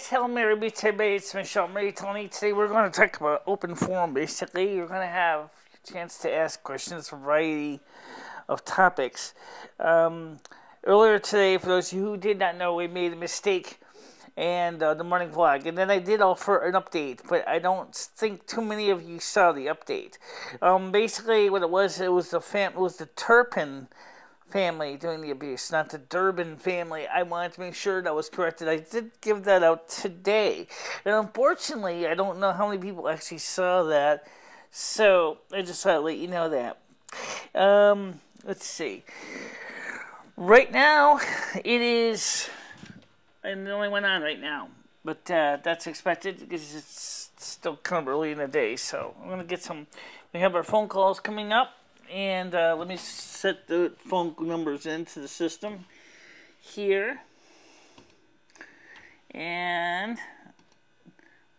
guys, hello everybody, it's MicheleMarieDalene. Today we're going to talk about open forum. Basically, you're going to have a chance to ask questions, a variety of topics. Earlier today, for those of you who did not know, we made a mistake and the morning vlog, and then I did offer an update, but I don't think too many of you saw the update. Basically, what it was the Turpin family doing the abuse, not the Durbin family. I wanted to make sure that was corrected. I did give that out today, and unfortunately, I don't know how many people actually saw that, so I just thought I'd let you know that. Let's see. Right now, it is, and it only went on right now, but that's expected because it's still kind of early in the day, so I'm going to get some. We have our phone calls coming up. And let me set the phone numbers into the system here. And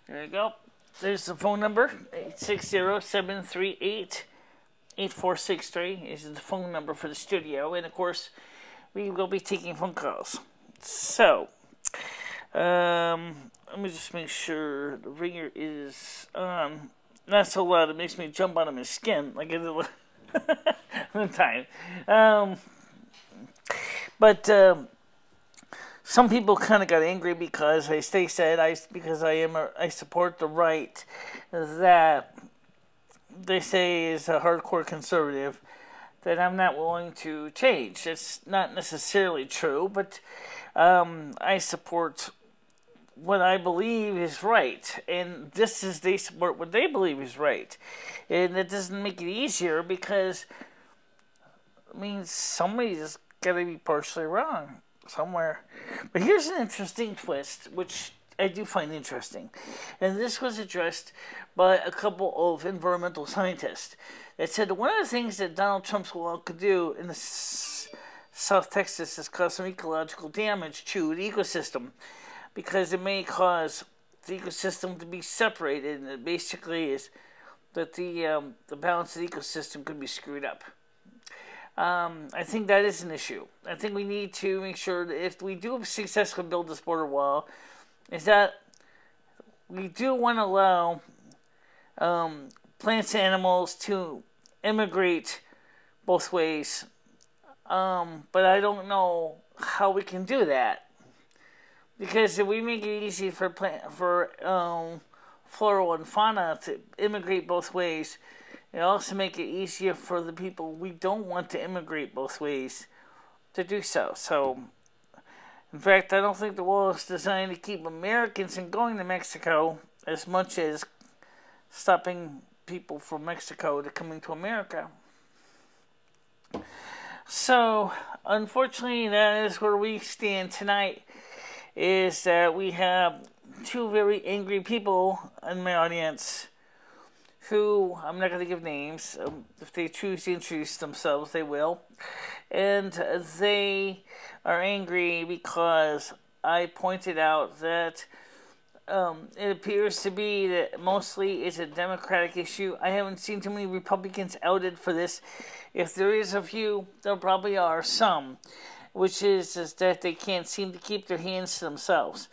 there you go. There's the phone number, 860-738-8463 is the phone number for the studio. And, of course, we will be taking phone calls. So, let me just make sure the ringer is on. Not so loud, it makes me jump out of my skin like I did one time. But some people kind of got angry because I support the right that they say is a hardcore conservative, that I'm not willing to change. It's not necessarily true, but I support what I believe is right, and they support what they believe is right, and it doesn't make it easier because, I mean, somebody's got to be partially wrong somewhere. But here's an interesting twist, which I do find interesting, and this was addressed by a couple of environmental scientists that said one of the things that Donald Trump's wall could do in the South Texas is cause some ecological damage to the ecosystem, because it may cause the ecosystem to be separated, and it basically is that the balance of the ecosystem could be screwed up. I think that is an issue. I think we need to make sure that if we do successfully build this border wall, is that we do want to allow plants and animals to immigrate both ways, but I don't know how we can do that. Because if we make it easy for flora and fauna to immigrate both ways, it also make it easier for the people we don't want to immigrate both ways to do so. So, in fact, I don't think the wall is designed to keep Americans from going to Mexico as much as stopping people from Mexico to coming to America. So, unfortunately, that is where we stand tonight. Is that we have two very angry people in my audience who, I'm not going to give names, if they choose to introduce themselves, they will, and they are angry because I pointed out that it appears to be that mostly it's a Democratic issue. I haven't seen too many Republicans outed for this. If there is a few, there probably are some, which is that they can't seem to keep their hands to themselves.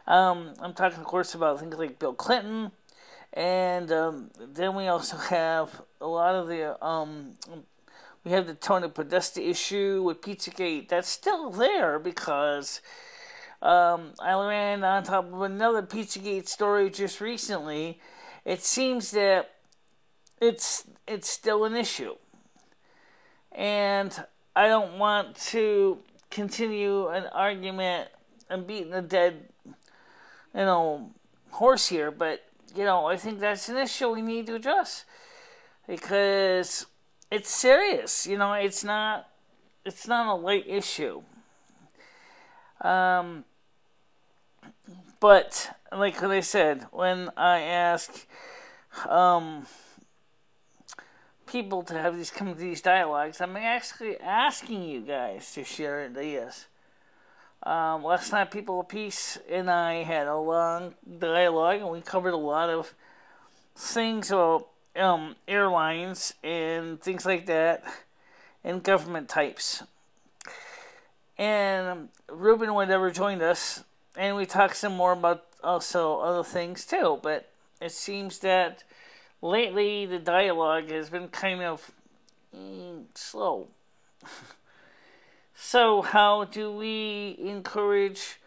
I'm talking, of course, about things like Bill Clinton, and then we also have a lot of the, we have the Tony Podesta issue with Pizzagate. That's still there because I ran on top of another Pizzagate story just recently. It seems that it's still an issue. And I don't want to continue an argument and beating a dead, horse here, but, I think that's an issue we need to address because it's serious, it's not a light issue. But, like I said, when I ask, people to have come to these dialogues, I'm actually asking you guys to share ideas. Last night, People of Peace and I had a long dialogue, and we covered a lot of things about airlines and things like that, and government types. And Ruben, whatever, joined us, and we talk some more about also other things too. But it seems that lately the dialogue has been kind of slow. So how do we encourage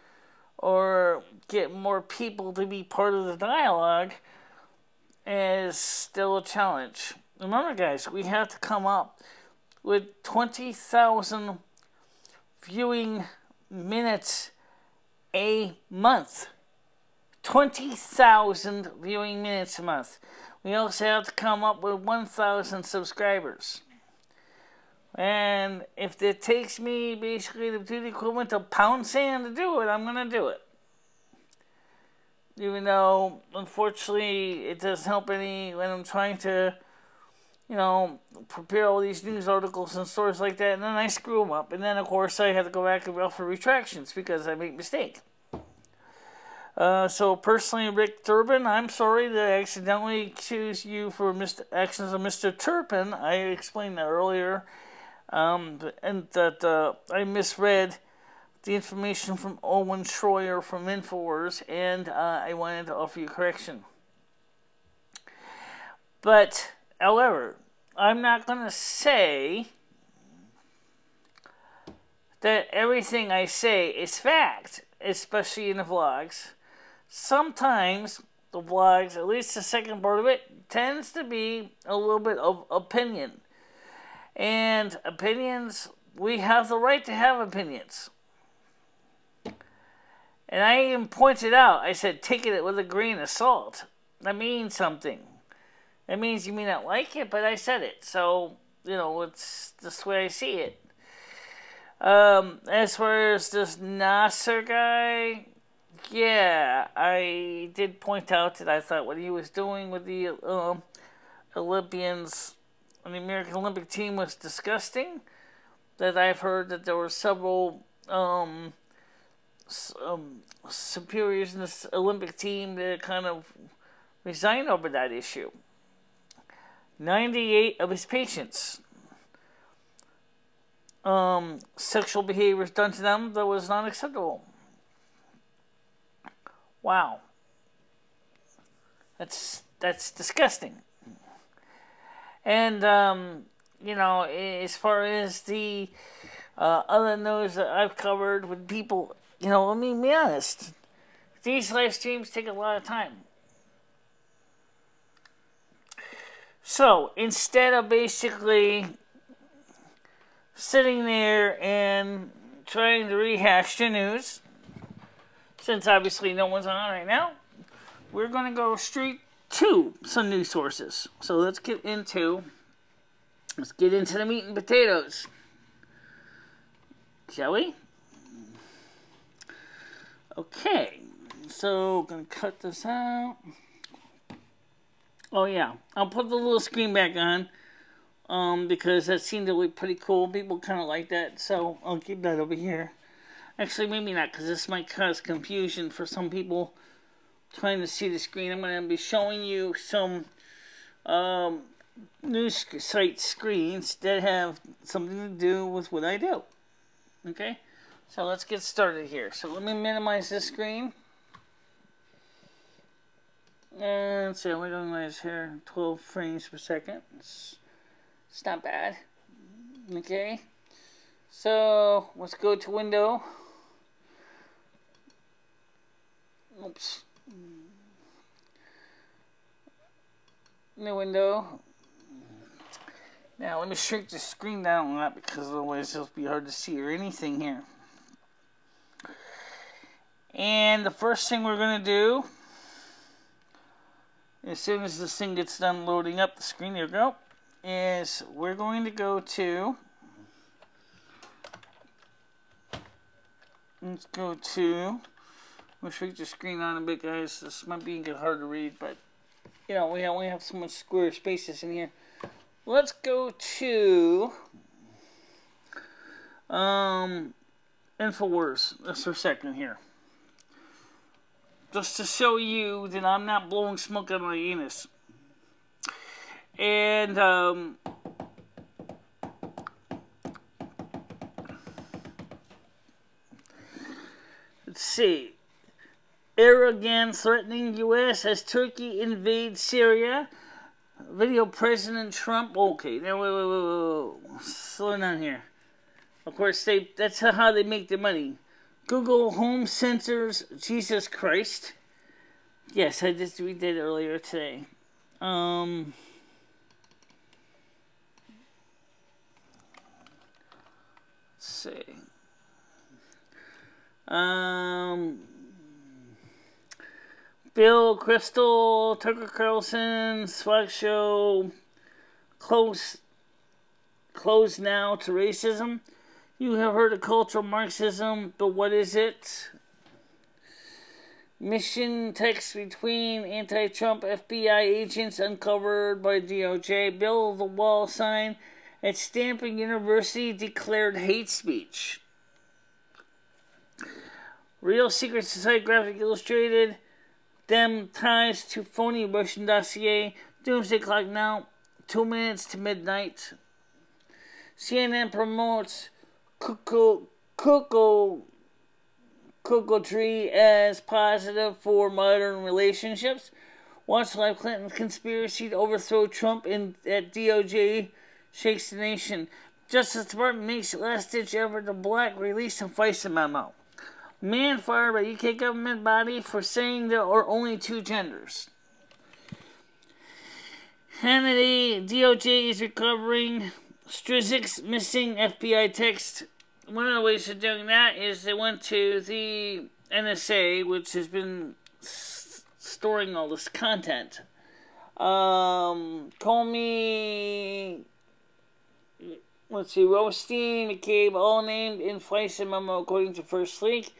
or get more people to be part of the dialogue is still a challenge. Remember, guys, we have to come up with 20,000 viewing minutes a month. 20,000 viewing minutes a month. We also have to come up with 1,000 subscribers. And if it takes me basically to do the equivalent of pound sand to do it, I'm going to do it. Even though, unfortunately, it doesn't help any when I'm trying to, prepare all these news articles and stories like that, and then I screw them up. And then, of course, I have to go back and offer retractions because I make a mistake. So, personally, Rick Durbin, I'm sorry that I accidentally accused you for actions of Mr. Turpin. I explained that earlier. And that I misread the information from Owen Schroyer from InfoWars, and I wanted to offer you correction. But, however, I'm not going to say that everything I say is fact, especially in the vlogs. Sometimes the vlogs, at least the second part of it, tends to be a little bit of opinion. And opinions, we have the right to have opinions. And I even pointed out, I said, take it with a grain of salt. That means something. That means you may not like it, but I said it. So, it's just the way I see it. As far as this Nasser guy, yeah, I did point out that I thought what he was doing with the Olympians and the American Olympic team was disgusting. That I've heard that there were several superiors in this Olympic team that kind of resigned over that issue. 98 of his patients, sexual behaviors done to them that was not acceptable. Wow. That's disgusting. And, as far as the other news that I've covered with people, let me be honest. These live streams take a lot of time. So, instead of basically sitting there and trying to rehash the news, since obviously no one's on right now, we're going to go straight to some news sources. So let's get into the meat and potatoes, shall we? Okay, so gonna cut this out. Oh yeah, I'll put the little screen back on because that seemed to look pretty cool. People kind of like that, so I'll keep that over here. Actually, maybe not, because this might cause confusion for some people trying to see the screen. I'm going to be showing you some news site screens that have something to do with what I do. Okay? So let's get started here. So let me minimize this screen. And so we're doing this here, 12 frames per second. It's not bad. Okay? So let's go to window. Oops. New window. Now let me shrink the screen down a lot because otherwise it'll be hard to see or anything here. And the first thing we're going to do, as soon as this thing gets done loading up the screen, here we go, is we're going to go to, let's shrink the screen on a bit, guys. This might be hard to read, but we only have so much square spaces in here. Let's go to InfoWars. That's for a second here. Just to show you that I'm not blowing smoke out of my anus. And let's see. Erdogan threatening U.S. as Turkey invades Syria. Video President Trump. Okay, now wait. Slow down here. Of course, that's how they make their money. Google Home censors Jesus Christ. Yes, we did earlier today. Let's see. Bill Crystal, Tucker Carlson, Swag Show, close now to racism. You have heard of cultural Marxism, but what is it? Mission text between anti-Trump FBI agents uncovered by DOJ. Bill the Wall sign at Stanford University declared hate speech. Real Secret Society graphic illustrated. Them ties to phony Russian dossier. Doomsday Clock now. 2 minutes to midnight. CNN promotes Cocoa Tree as positive for modern relationships. Watch Live Clinton's conspiracy to overthrow Trump at DOJ shakes the nation. Justice Department makes last-ditch effort to block release of FISA memo. Man fired by UK government body for saying there are only two genders. Hannity, DOJ is recovering Strizik's missing FBI text. One of the ways of doing that is they went to the NSA, which has been storing all this content. Comey, Rothstein, McCabe, all named in FISA memo according to First Leak.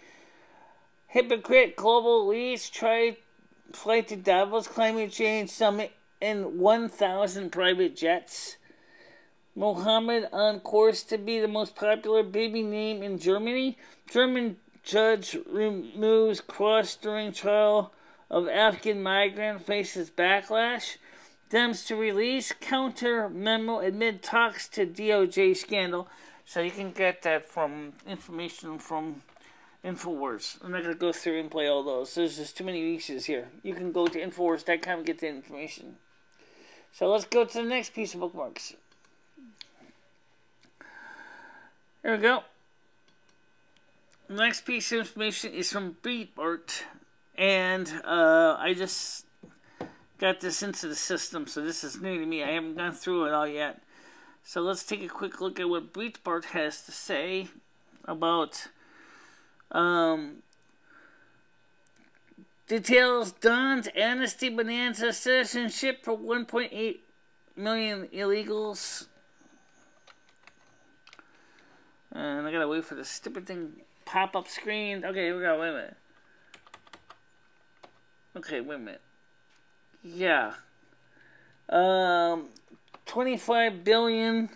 Hypocrite global leads tried flight to Davos climate change summit in 1,000 private jets. Mohammed on course to be the most popular baby name in Germany. German judge removes cross during trial of Afghan migrant faces backlash. Dems to release counter memo amid talks to DOJ scandal. So you can get that from information from InfoWars. I'm not going to go through and play all those. There's just too many pieces here. You can go to InfoWars.com and get the information. So let's go to the next piece of bookmarks. Here we go. The next piece of information is from Breitbart. And I just got this into the system, so this is new to me. I haven't gone through it all yet. So let's take a quick look at what Breitbart has to say about details Don's amnesty bonanza citizenship for 1.8 million illegals. And I gotta wait for the stupid thing pop up screen. Okay, here we go. Wait a minute. Okay, wait a minute. Yeah. 25 billion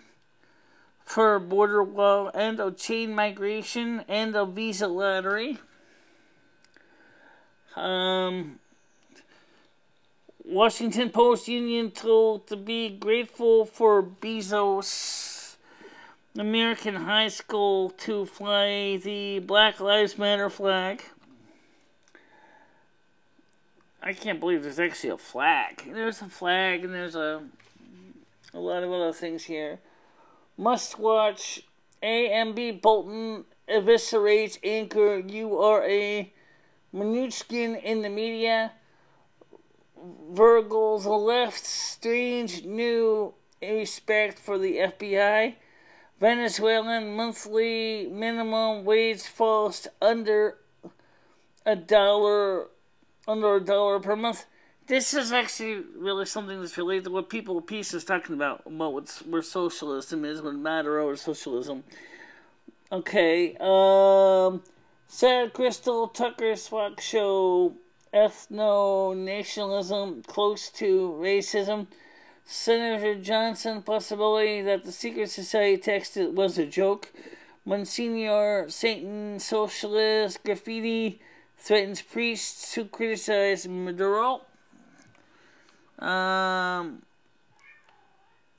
for border wall, end of chain migration, end of visa lottery. Washington Post Union told to be grateful for Bezos American high school to fly the Black Lives Matter flag. I can't believe there's actually a flag. There's a flag and there's a lot of other things here. Must watch AMB Bolton eviscerates anchor URA Mnuchin in the media. Virgil's left's strange new respect for the FBI. Venezuelan monthly minimum wage falls under $1 per month. This is actually really something that's related to what People of Peace is talking about where socialism is, what Maduro or socialism. Okay, Sad Crystal Tucker Swag Show, ethno-nationalism close to racism. Senator Johnson, possibility that the secret society text was a joke. Monsignor Satan, socialist, graffiti, threatens priests who criticize Maduro.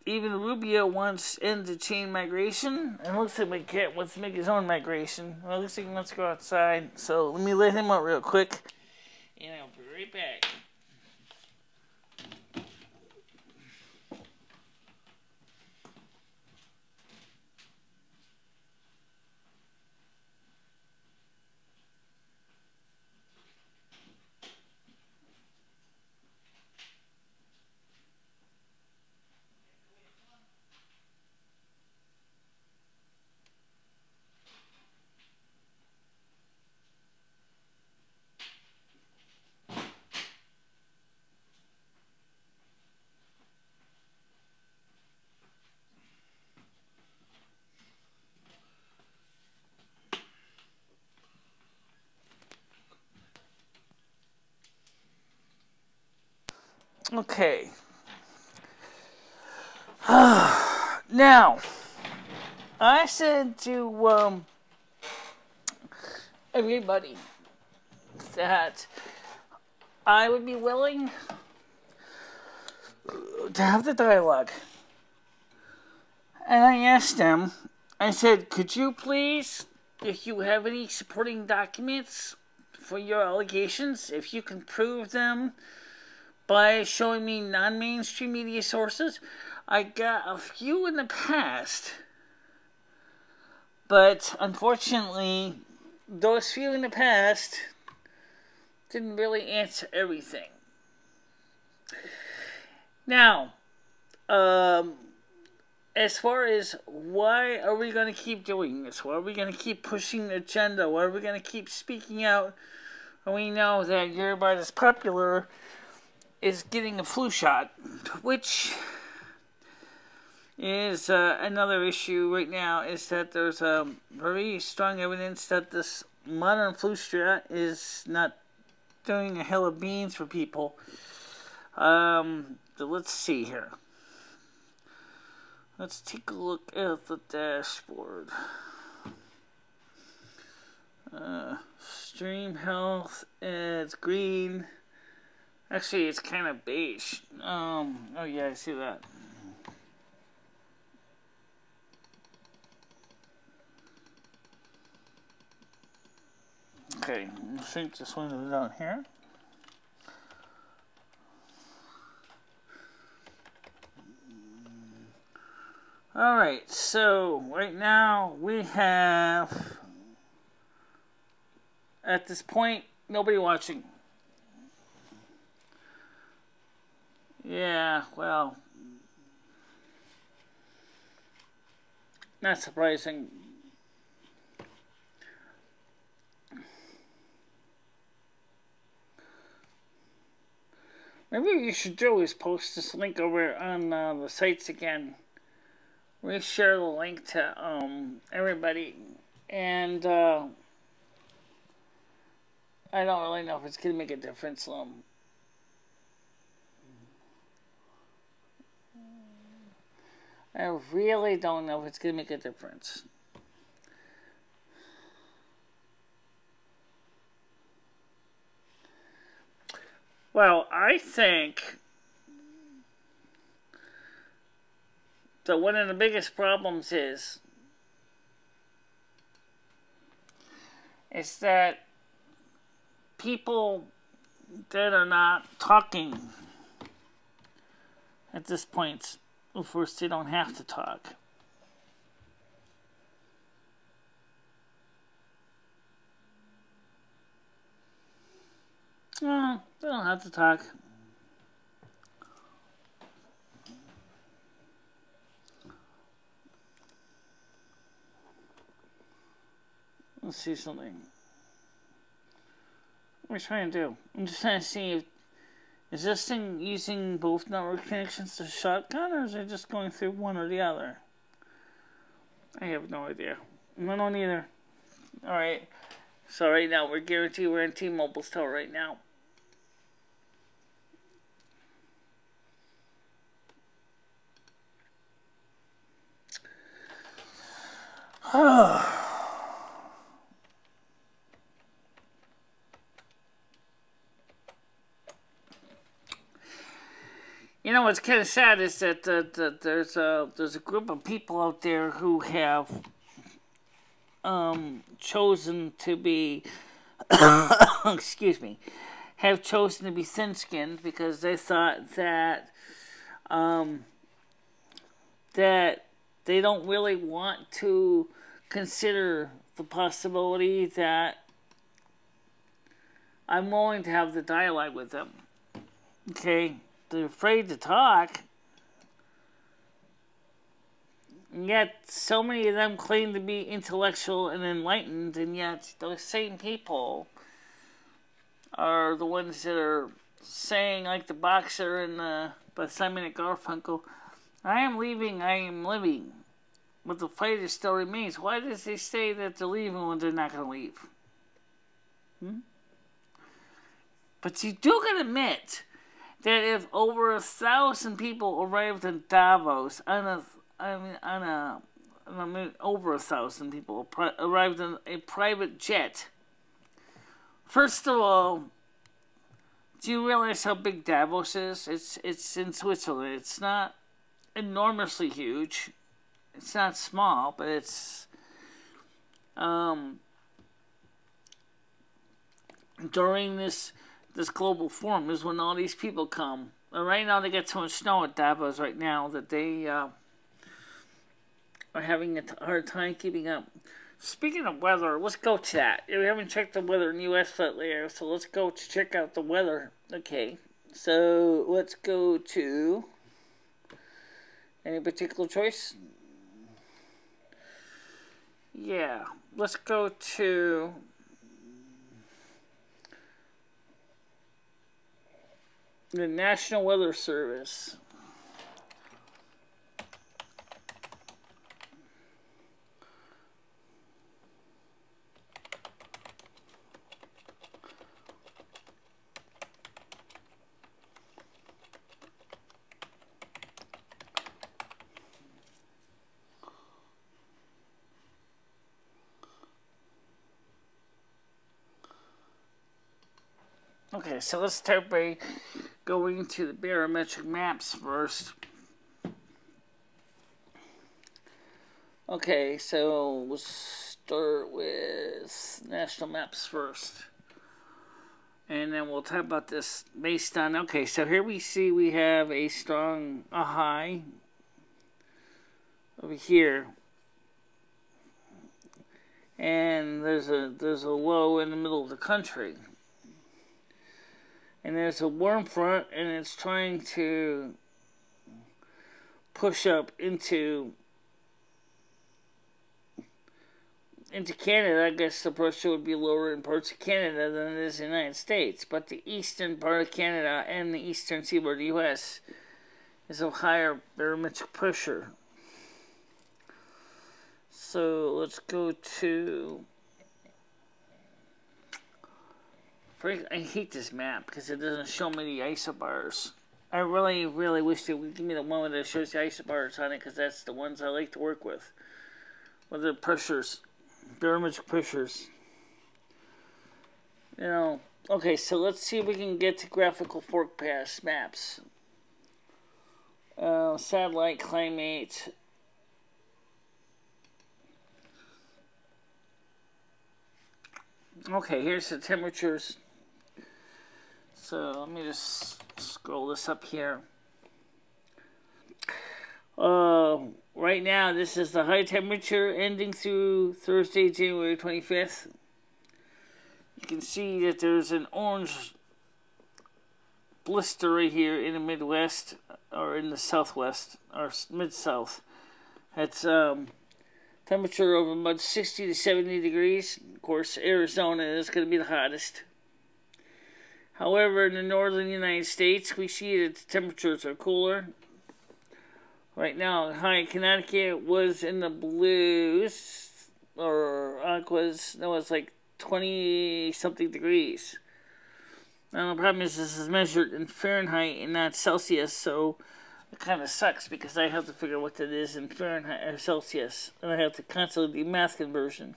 Even Rubio wants end the chain migration. And it looks like my cat wants to make his own migration. Well, it looks like he wants to go outside. So let me let him out real quick. And I'll be right back. Okay. Now, I said to everybody that I would be willing to have the dialogue. And I asked them, I said, could you please, if you have any supporting documents for your allegations, if you can prove them by showing me non-mainstream media sources. I got a few in the past, but unfortunately, those few in the past didn't really answer everything. Now, as far as why are we going to keep doing this? Why are we going to keep pushing the agenda? Why are we going to keep speaking out when we know that everybody that's popular is getting a flu shot, which is another issue right now, is that there's very strong evidence that this modern flu shot is not doing a hell of beans for people. So let's see here. Let's take a look at the dashboard. Stream health, it's green. Actually, it's kind of beige. Oh yeah, I see that. Okay, let's shrink this window down here. Alright, so right now we have, at this point, nobody watching. Yeah, well, not surprising. Maybe what you should do is post this link over on the sites again. Reshare the link to everybody, and I don't really know if it's gonna make a difference. I really don't know if it's gonna make a difference. Well, I think that one of the biggest problems is that people that are not talking at this point, of course, they don't have to talk. No, they don't have to talk. Let's see something. What am I trying to do? I'm just trying to see if, is this thing using both network connections to shotgun, or is it just going through one or the other? I have no idea. I don't either. Alright. So right now we're guaranteed we're in T-Mobile still right now. You know what's kind of sad is that there's a group of people out there who have chosen to be excuse me, have chosen to be thin-skinned because they thought that that they don't really want to consider the possibility that I'm willing to have the dialogue with them. Okay, they're afraid to talk. And yet, so many of them claim to be intellectual and enlightened, and yet those same people are the ones that are saying, like the boxer in by Simon and Garfunkel, I am leaving, I am living, but the fighter still remains. Why does they say that they're leaving when they're not going to leave? But you do can admit that if over 1,000 people arrived in Davos over 1,000 people arrived in a private jet. First of all, do you realize how big Davos is? It's in Switzerland. It's not enormously huge. It's not small, but it's during this global forum is when all these people come. And right now they get so much snow at Davos right now that they are having a hard time keeping up. Speaking of weather, let's go to that. We haven't checked the weather in the U.S. lately, so let's go to check out the weather. Okay, so let's go to any particular choice? Yeah, let's go to the National Weather Service. Okay, so let's start by going to the barometric maps first. Okay, so we'll start with national maps first. And then we'll talk about this based on, okay, so here we see we have a high over here. And there's a low in the middle of the country. And there's a warm front, and it's trying to push up into Canada. I guess the pressure would be lower in parts of Canada than it is in the United States. But the eastern part of Canada and the eastern seaboard of the U.S. is of higher barometric pressure. So let's go to... I hate this map because it doesn't show me the isobars. I really, really wish it would give me the one that shows the isobars on it because that's the ones I like to work with. With the pressures, barometric pressures. You know, okay, so let's see if we can get to graphical forecast maps. Satellite climate. Okay, here's the temperatures. So let me just scroll this up here. Right now, this is the high temperature ending through Thursday, January 25th. You can see that there's an orange blister right here in the Midwest, or in the Southwest, or Mid-South. That's temperature of about 60 to 70 degrees. Of course, Arizona is going to be the hottest. However, in the northern United States, we see that the temperatures are cooler. Right now, high Connecticut was in the blues, or aquas, that was like 20-something degrees. Now, the problem is this is measured in Fahrenheit and not Celsius, so it kind of sucks because I have to figure out what that is in Fahrenheit or Celsius, and I have to constantly do math conversion.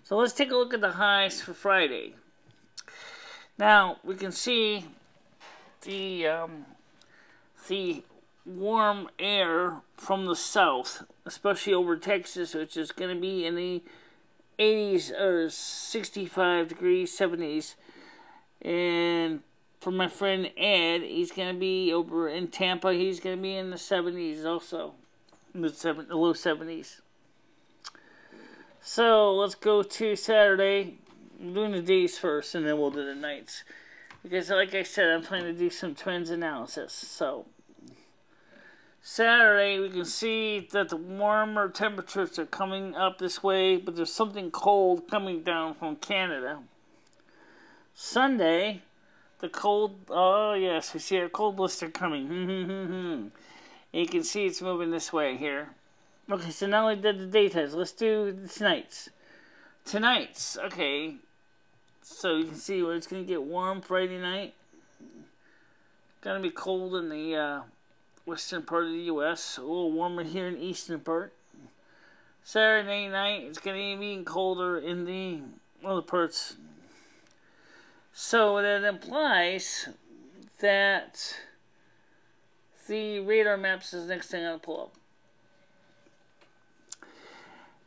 So let's take a look at the highs for Friday. Now, we can see the warm air from the south, especially over Texas, which is going to be in the 80s or 65 degrees, 70s. And for my friend Ed, he's going to be over in Tampa. He's going to be in the 70s also. The low 70s. So, let's go to Saturday. I'm doing the days first, and then we'll do the nights. Because, like I said, I'm trying to do some trends analysis. So, Saturday, we can see that the warmer temperatures are coming up this way, but there's something cold coming down from Canada. Sunday, the cold, oh yes, we see a cold blister coming. And you can see it's moving this way here. Okay, so now we did the daytimes. Let's do the tonight's. Tonight's, okay. So you can see where it's going to get warm Friday night. Going to be cold in the western part of the U.S. A little warmer here in the eastern part. Saturday night, it's going to be even colder in the other parts. So that implies that the radar maps is the next thing I'll pull up.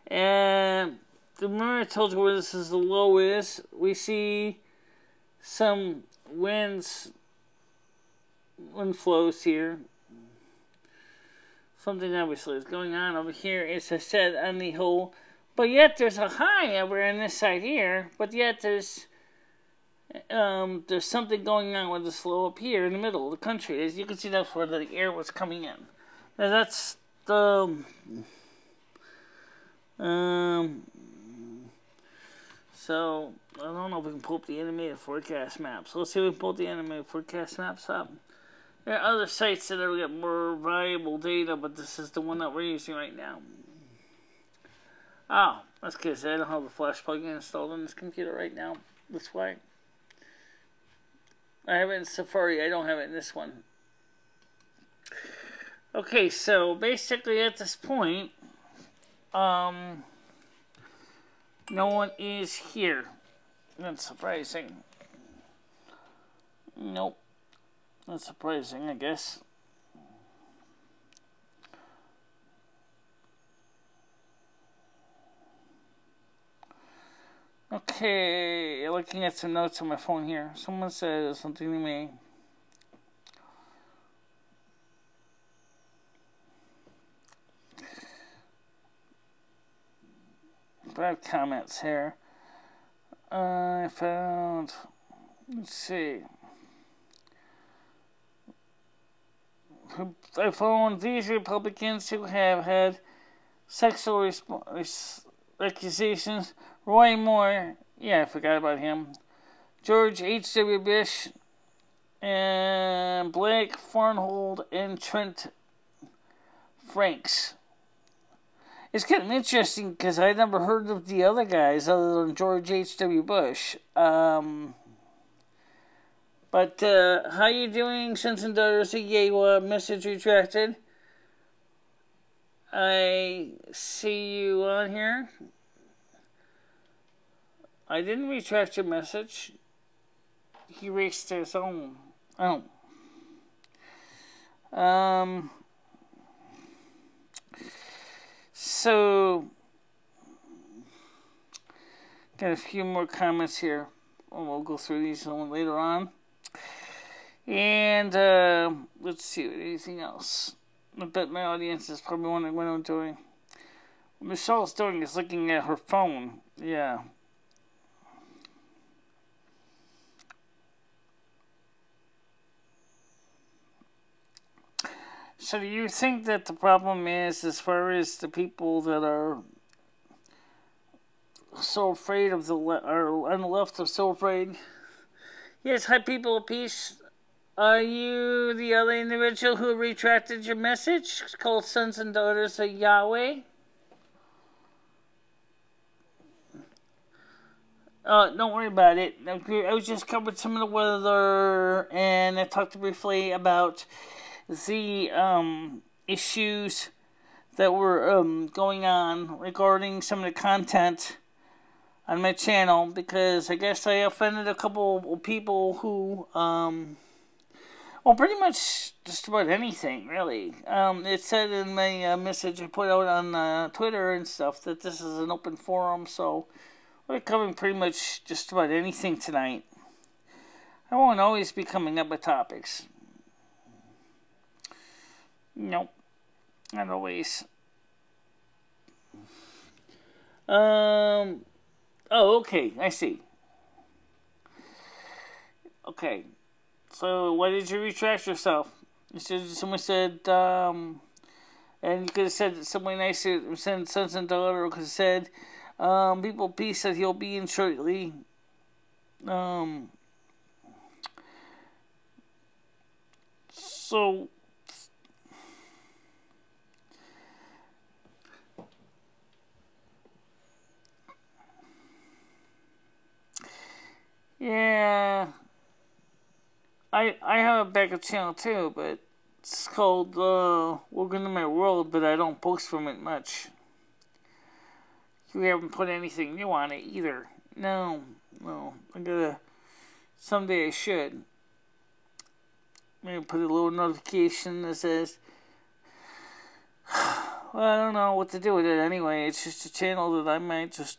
And remember I told you where this is the low is. We see some wind flows here. Something obviously is going on over here, as I said, on the whole. But yet there's a high over on this side here. But yet there's something going on with this low up here in the middle of the country. As you can see, that's where the air was coming in. Now that's the so I don't know if we can pull up the animated forecast maps. Let's see if we can pull the animated forecast maps up. There are other sites that have got more valuable data, but this is the one that we're using right now. Oh, that's because I don't have the flash plugin installed on this computer right now. That's why. I have it in Safari. I don't have it in this one. Okay, so basically at this point, no one is here. That's surprising. Nope. That's surprising, I guess. Okay, looking at some notes on my phone here. Someone said something to me. I have comments here. I found, let's see. I found these Republicans who have had sexual accusations. Roy Moore, yeah, I forgot about him. George H.W. Bush, and Blake Farnhold, and Trent Franks. It's kind of interesting because I never heard of the other guys other than George H.W. Bush. But how you doing, sons and daughters of Yale? Message retracted. I see you on here. I didn't retract your message. He erased his own. Oh. So, got a few more comments here. We'll go through these later on. And let's see, anything else. I bet my audience is probably wondering what I'm doing. What Michelle's doing is looking at her phone. Yeah. So do you think that the problem is, as far as the people that are so afraid of or on the left are so afraid? Yes, hi people of peace. Are you the other individual who retracted your message? It's called Sons and Daughters of Yahweh. Don't worry about it. I was just covering some of the weather, and I talked briefly about the issues that were going on regarding some of the content on my channel, because I guess I offended a couple of people who, well, pretty much just about anything, really. It said in my message I put out on Twitter and stuff that this is an open forum, so we're covering pretty much just about anything tonight. I won't always be coming up with topics. Nope. Not always. Oh, okay. I see. Okay. So, why did you retract yourself? Someone said, and you could have said something nicer, said sons and daughter, could have said, people peace that he'll be in shortly. So, yeah, I have a backup channel too, but it's called Welcome to My World, but I don't post from it much. We haven't put anything new on it either. No. I gotta. Someday I should. Maybe put a little notification that says. Well, I don't know what to do with it anyway. It's just a channel that I might just.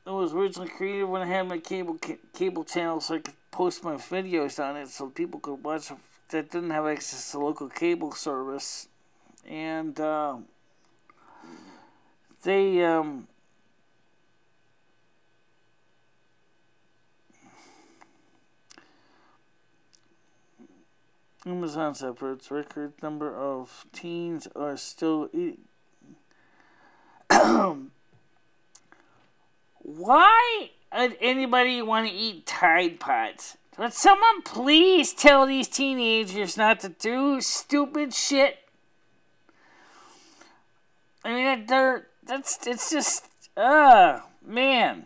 It was originally created when I had my cable channel, so I could post my videos on it, so people could watch that didn't have access to local cable service, and they Amazon's efforts, record number of teens are still eating. Why would anybody want to eat Tide Pods? Would someone please tell these teenagers not to do stupid shit? I mean, it's just, man.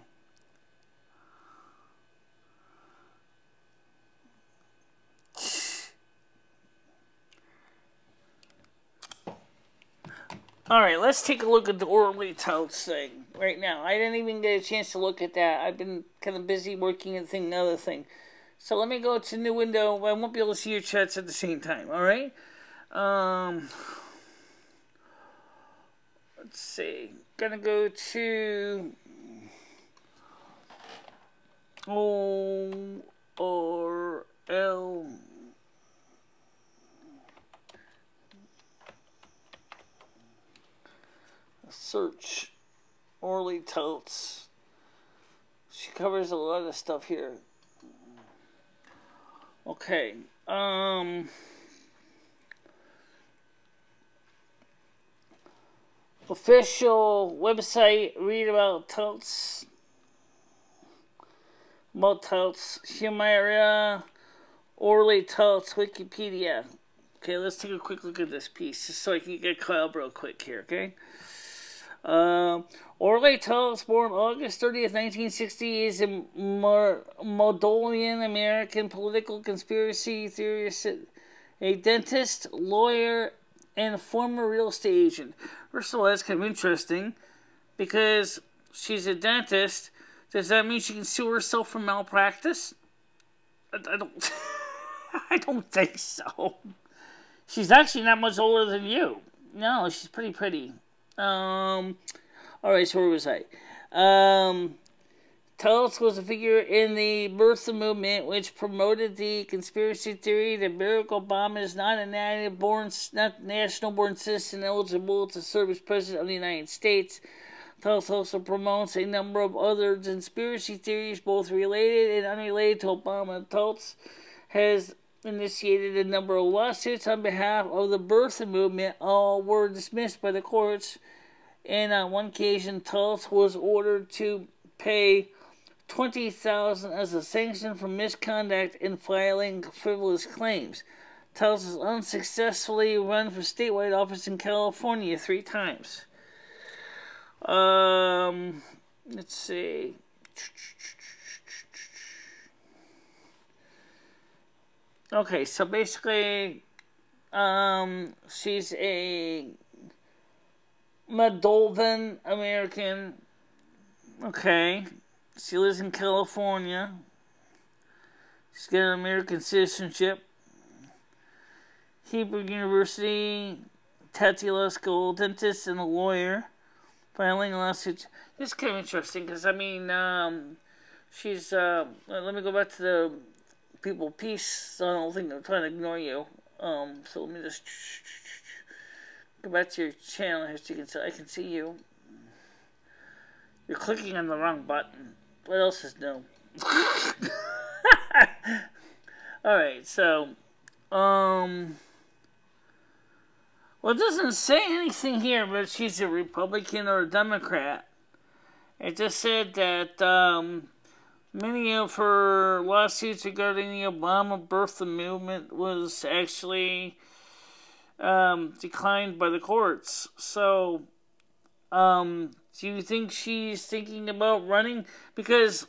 Alright, let's take a look at the orally totes thing right now. I didn't even get a chance to look at that. I've been kind of busy working and another thing. So let me go to new window. I won't be able to see your chats at the same time, alright? Let's see. Gonna go to O-R-L. Search Orly Totes. She covers a lot of stuff here. Okay. Official website, read about totes. About totes. Humaria, Orly Totes, Wikipedia. Okay, let's take a quick look at this piece, just so I can get caught up real quick here, okay? Orly Totes, born August 30th, 1960, is a Moldovan American political conspiracy theorist, a dentist, lawyer, and a former real estate agent. First of all, that's kind of interesting, because she's a dentist. Does that mean she can sue herself for malpractice? I don't... I don't think so. She's actually not much older than you. No, she's pretty pretty. Alright, so where was I? Totes was a figure in the birther movement which promoted the conspiracy theory that Barack Obama is not a national-born citizen eligible to serve as president of the United States. Totes also promotes a number of other conspiracy theories, both related and unrelated to Obama. Totes has initiated a number of lawsuits on behalf of the birther movement. All were dismissed by the courts, and on one occasion, Totes was ordered to pay $20,000 as a sanction for misconduct in filing frivolous claims. Totes has unsuccessfully run for statewide office in California 3 times. Let's see. Okay, so basically, she's a Moldovan American. Okay, she lives in California. She's got an American citizenship. Hebrew University, Tati Law School, dentist, and a lawyer. Filing lawsuits. This is kind of interesting because, I mean, she's, let me go back to the people peace, so I don't think I'm trying to ignore you. So let me just go back to your channel here so you can see, I can see you. You're clicking on the wrong button. What else is new? Alright, so, well, it doesn't say anything here, but she's a Republican or a Democrat. It just said that, many of her lawsuits regarding the Obama birther movement was actually declined by the courts. So, do you think she's thinking about running? Because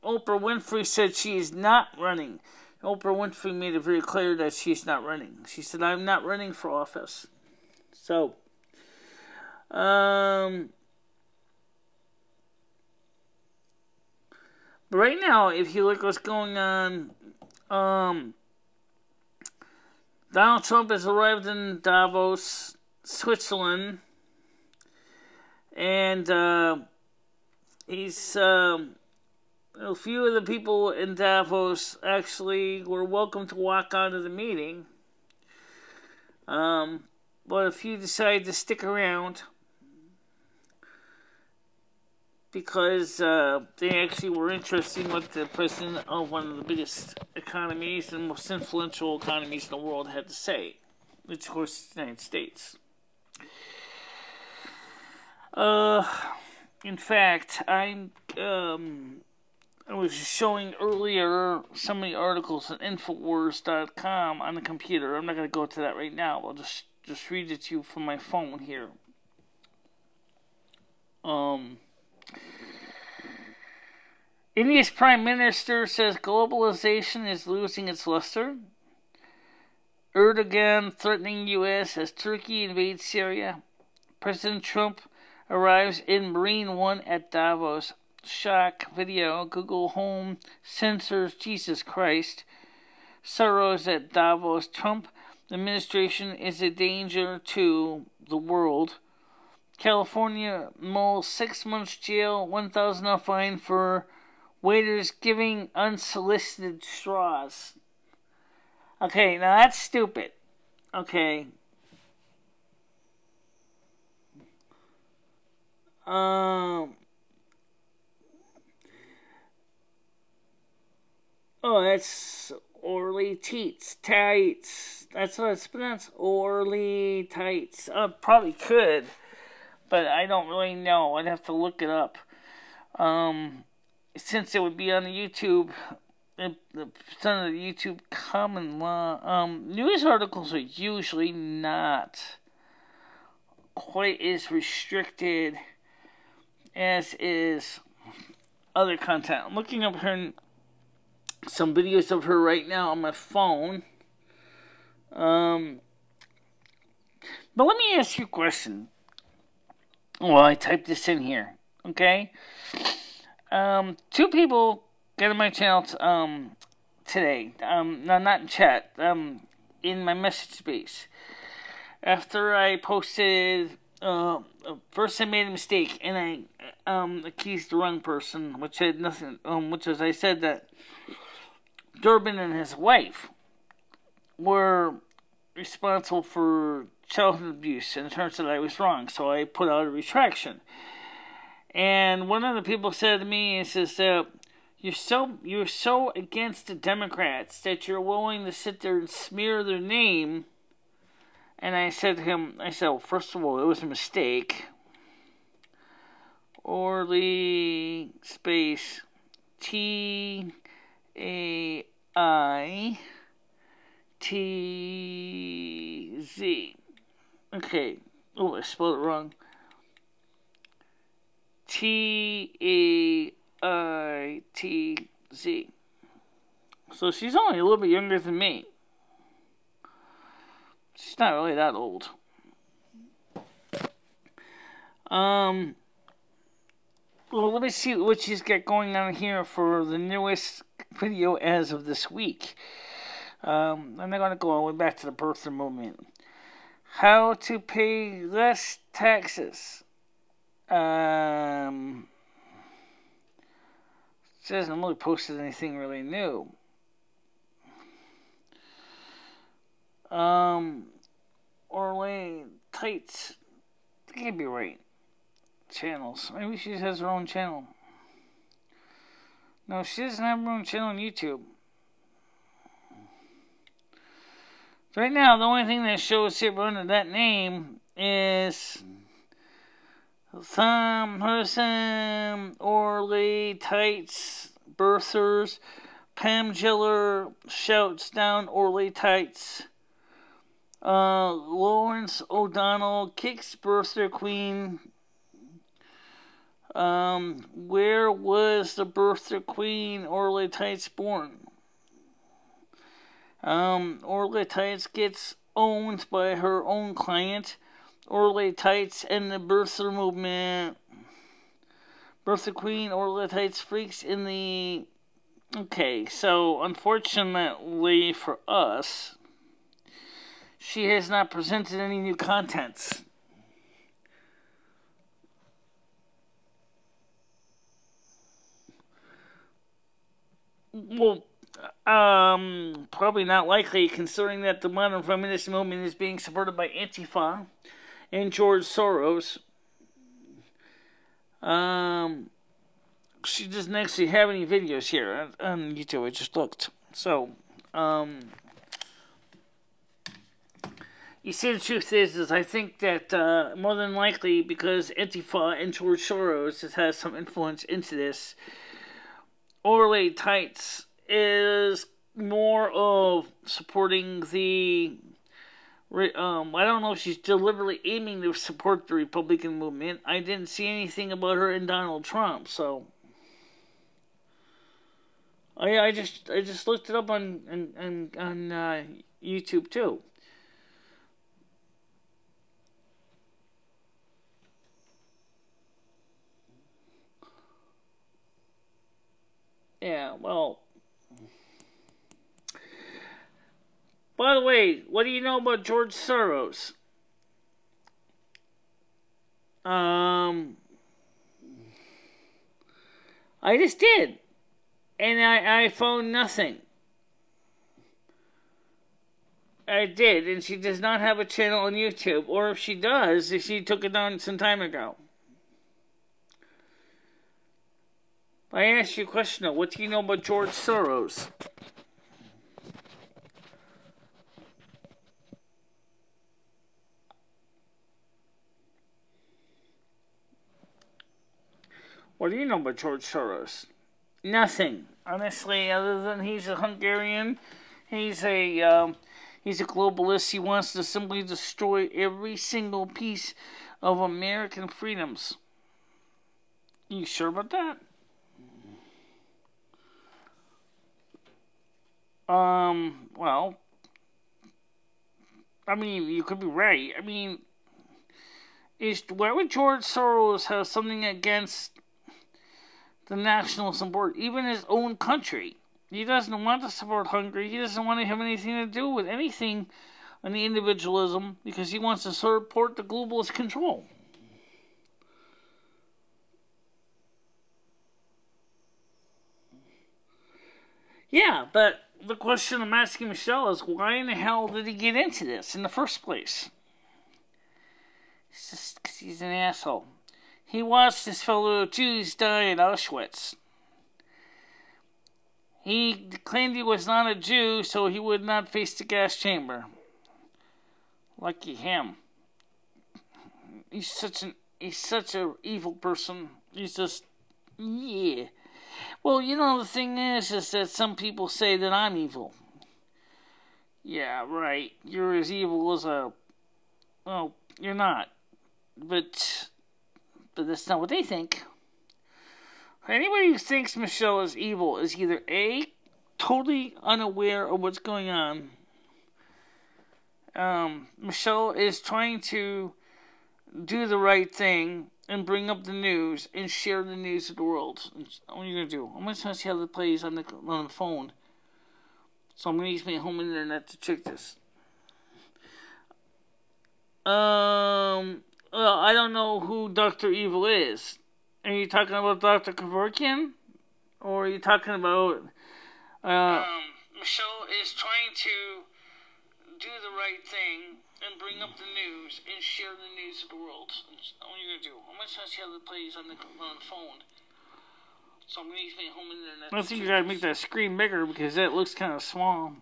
Oprah Winfrey said she is not running. Oprah Winfrey made it very clear that she's not running. She said, I'm not running for office. So, but right now, if you look what's going on, Donald Trump has arrived in Davos, Switzerland, and he's a few of the people in Davos actually were welcome to walk out of the meeting, but a few decided to stick around because they actually were interested in what the president of one of the biggest economies and most influential economies in the world had to say, which of course is the United States. In fact, I was showing earlier some of the articles on Infowars.com on the computer. I'm not going to go to that right now. I'll just read it to you from my phone here. India's Prime Minister says globalization is losing its luster. Erdogan threatening U.S. as Turkey invades Syria. President Trump arrives in Marine One at Davos. Shock video. Google Home censors Jesus Christ. Sorrows at Davos. Trump administration is a danger to the world. California mulls 6 months jail, $1,000 fine for waiters giving unsolicited straws. Okay, now that's stupid. Okay. Oh, that's Orly Teats. Tights. That's what it's pronounced. Orly Tights. Probably could, but I don't really know. I'd have to look it up. Since it would be on the YouTube, some of the YouTube common law, news articles are usually not quite as restricted as is other content. I'm looking up some videos of her right now on my phone. But let me ask you a question. Well, I typed this in here, okay? 2 people got on my channel today. No, not in chat. In my message space. After I posted, first I made a mistake and I accused the wrong person, which had nothing. Which was I said that Durbin and his wife were responsible for childhood abuse, and it turns out I was wrong. So I put out a retraction. And one of the people said to me, he says, you're so against the Democrats that you're willing to sit there and smear their name. And I said to him, well, first of all, it was a mistake. Orly space TAITZ. Okay. Oh, I spelled it wrong. TAITZ. So she's only a little bit younger than me. She's not really that old. Well, let me see what she's got going on here for the newest video as of this week. I'm not going to go all the way back to the birther movement. How to pay less taxes. She hasn't really posted anything really new. Orly Tights. That can't be right. Channels. Maybe she just has her own channel. No, she doesn't have her own channel on YouTube. Right now, the only thing that shows here under that name is some Orly Tights birthers. Pam Giller shouts down Orly Tights. Lawrence O'Donnell kicks birther queen. Where was the birther queen Orly Tights born? Orly Tights gets owned by her own client. Orly Tights and the birther movement. Birther queen Orly Tights freaks in the... Okay, so unfortunately for us, she has not presented any new contents. Well, probably not likely, considering that the modern feminist movement is being supported by Antifa and George Soros. She doesn't actually have any videos here on YouTube. I just looked. So, you see, the truth is I think that more than likely, because Antifa and George Soros has some influence into this, Orly Tights is more of supporting the... I don't know if she's deliberately aiming to support the Republican movement. I didn't see anything about her and Donald Trump, so... I just looked it up on YouTube too. Yeah, well. By the way, what do you know about George Soros? I just did. And I found nothing. I did, and she does not have a channel on YouTube. Or if she does, she took it down some time ago. I asked you a question though. What do you know about George Soros? What do you know about George Soros? Nothing. Honestly, other than he's a Hungarian, he's a globalist. He wants to simply destroy every single piece of American freedoms. You sure about that? Well, I mean, you could be right. I mean, why would George Soros have something against the national support, even his own country? He doesn't want to support Hungary. He doesn't want to have anything to do with anything on the individualism because he wants to support the globalist control. Yeah, but the question I'm asking Michelle is, why in the hell did he get into this in the first place? It's just because he's an asshole. He watched his fellow Jews die at Auschwitz. He claimed he was not a Jew, so he would not face the gas chamber. Lucky him. He's such an evil person. He's just, yeah. Well, you know, the thing is that some people say that I'm evil. Yeah, right. You're as evil as a... Well, you're not. But that's not what they think. Anybody who thinks Michelle is evil is either A, totally unaware of what's going on. Michelle is trying to do the right thing and bring up the news and share the news of the world. What are you going to do? I'm going to see how it plays on the phone. So I'm going to use my home internet to check this. Well, I don't know who Dr. Evil is. Are you talking about Dr. Kevorkian? Or are you talking about... Michelle is trying to do the right thing and bring up the news and share the news of the world. That's all you're gonna do. I'm gonna try to see how it plays on the phone. So I'm gonna use my home internet. I think you gotta make that screen bigger because that looks kind of small.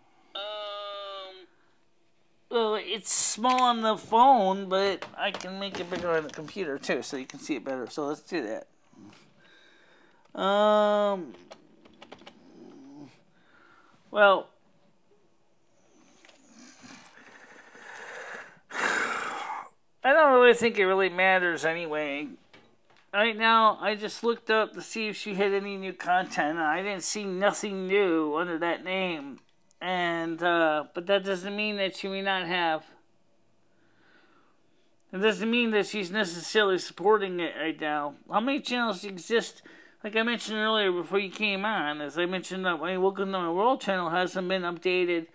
Well, it's small on the phone, but I can make it bigger on the computer too, so you can see it better. So let's do that. Well, I don't really think it really matters anyway. Right now, I just looked up to see if she had any new content. I didn't see nothing new under that name. And, but that doesn't mean that she may not have. It doesn't mean that she's necessarily supporting it right now. How many channels exist? Like I mentioned earlier before you came on, as I mentioned, my Welcome to My World channel hasn't been updated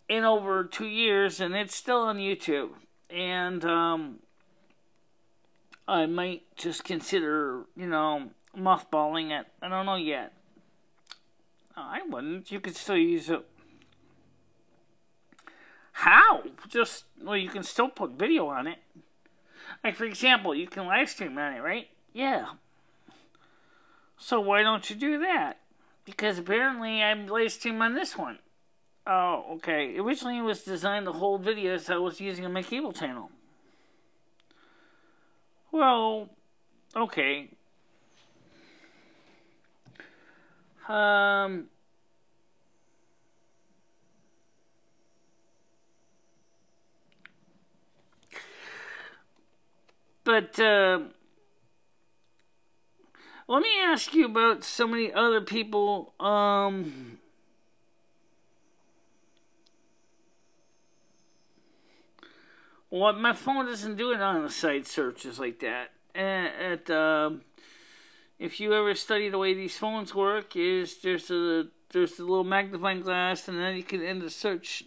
in over 2 years, and it's still on YouTube. And, I might just consider, mothballing it. I don't know yet. I wouldn't. You could still use it. How? Well, you can still put video on it. Like, for example, you can live stream on it, right? Yeah. So why don't you do that? Because apparently I'm live stream on this one. Oh, okay. Originally it was designed to hold videos I was using on my cable channel. Well, okay. But, let me ask you about so many other people, well, my phone doesn't do it on the site searches like that. If you ever study the way these phones work, is there's a little magnifying glass, and then you can end the search.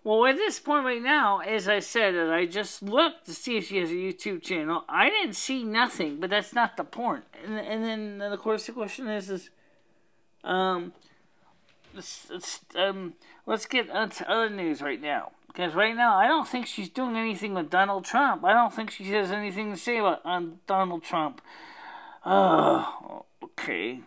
Well, at this point right now, as I said, I just looked to see if she has a YouTube channel. I didn't see nothing, but that's not the point. And then of course the question is let's get onto other news right now. Because right now, I don't think she's doing anything with Donald Trump. I don't think she has anything to say about Donald Trump. Okay.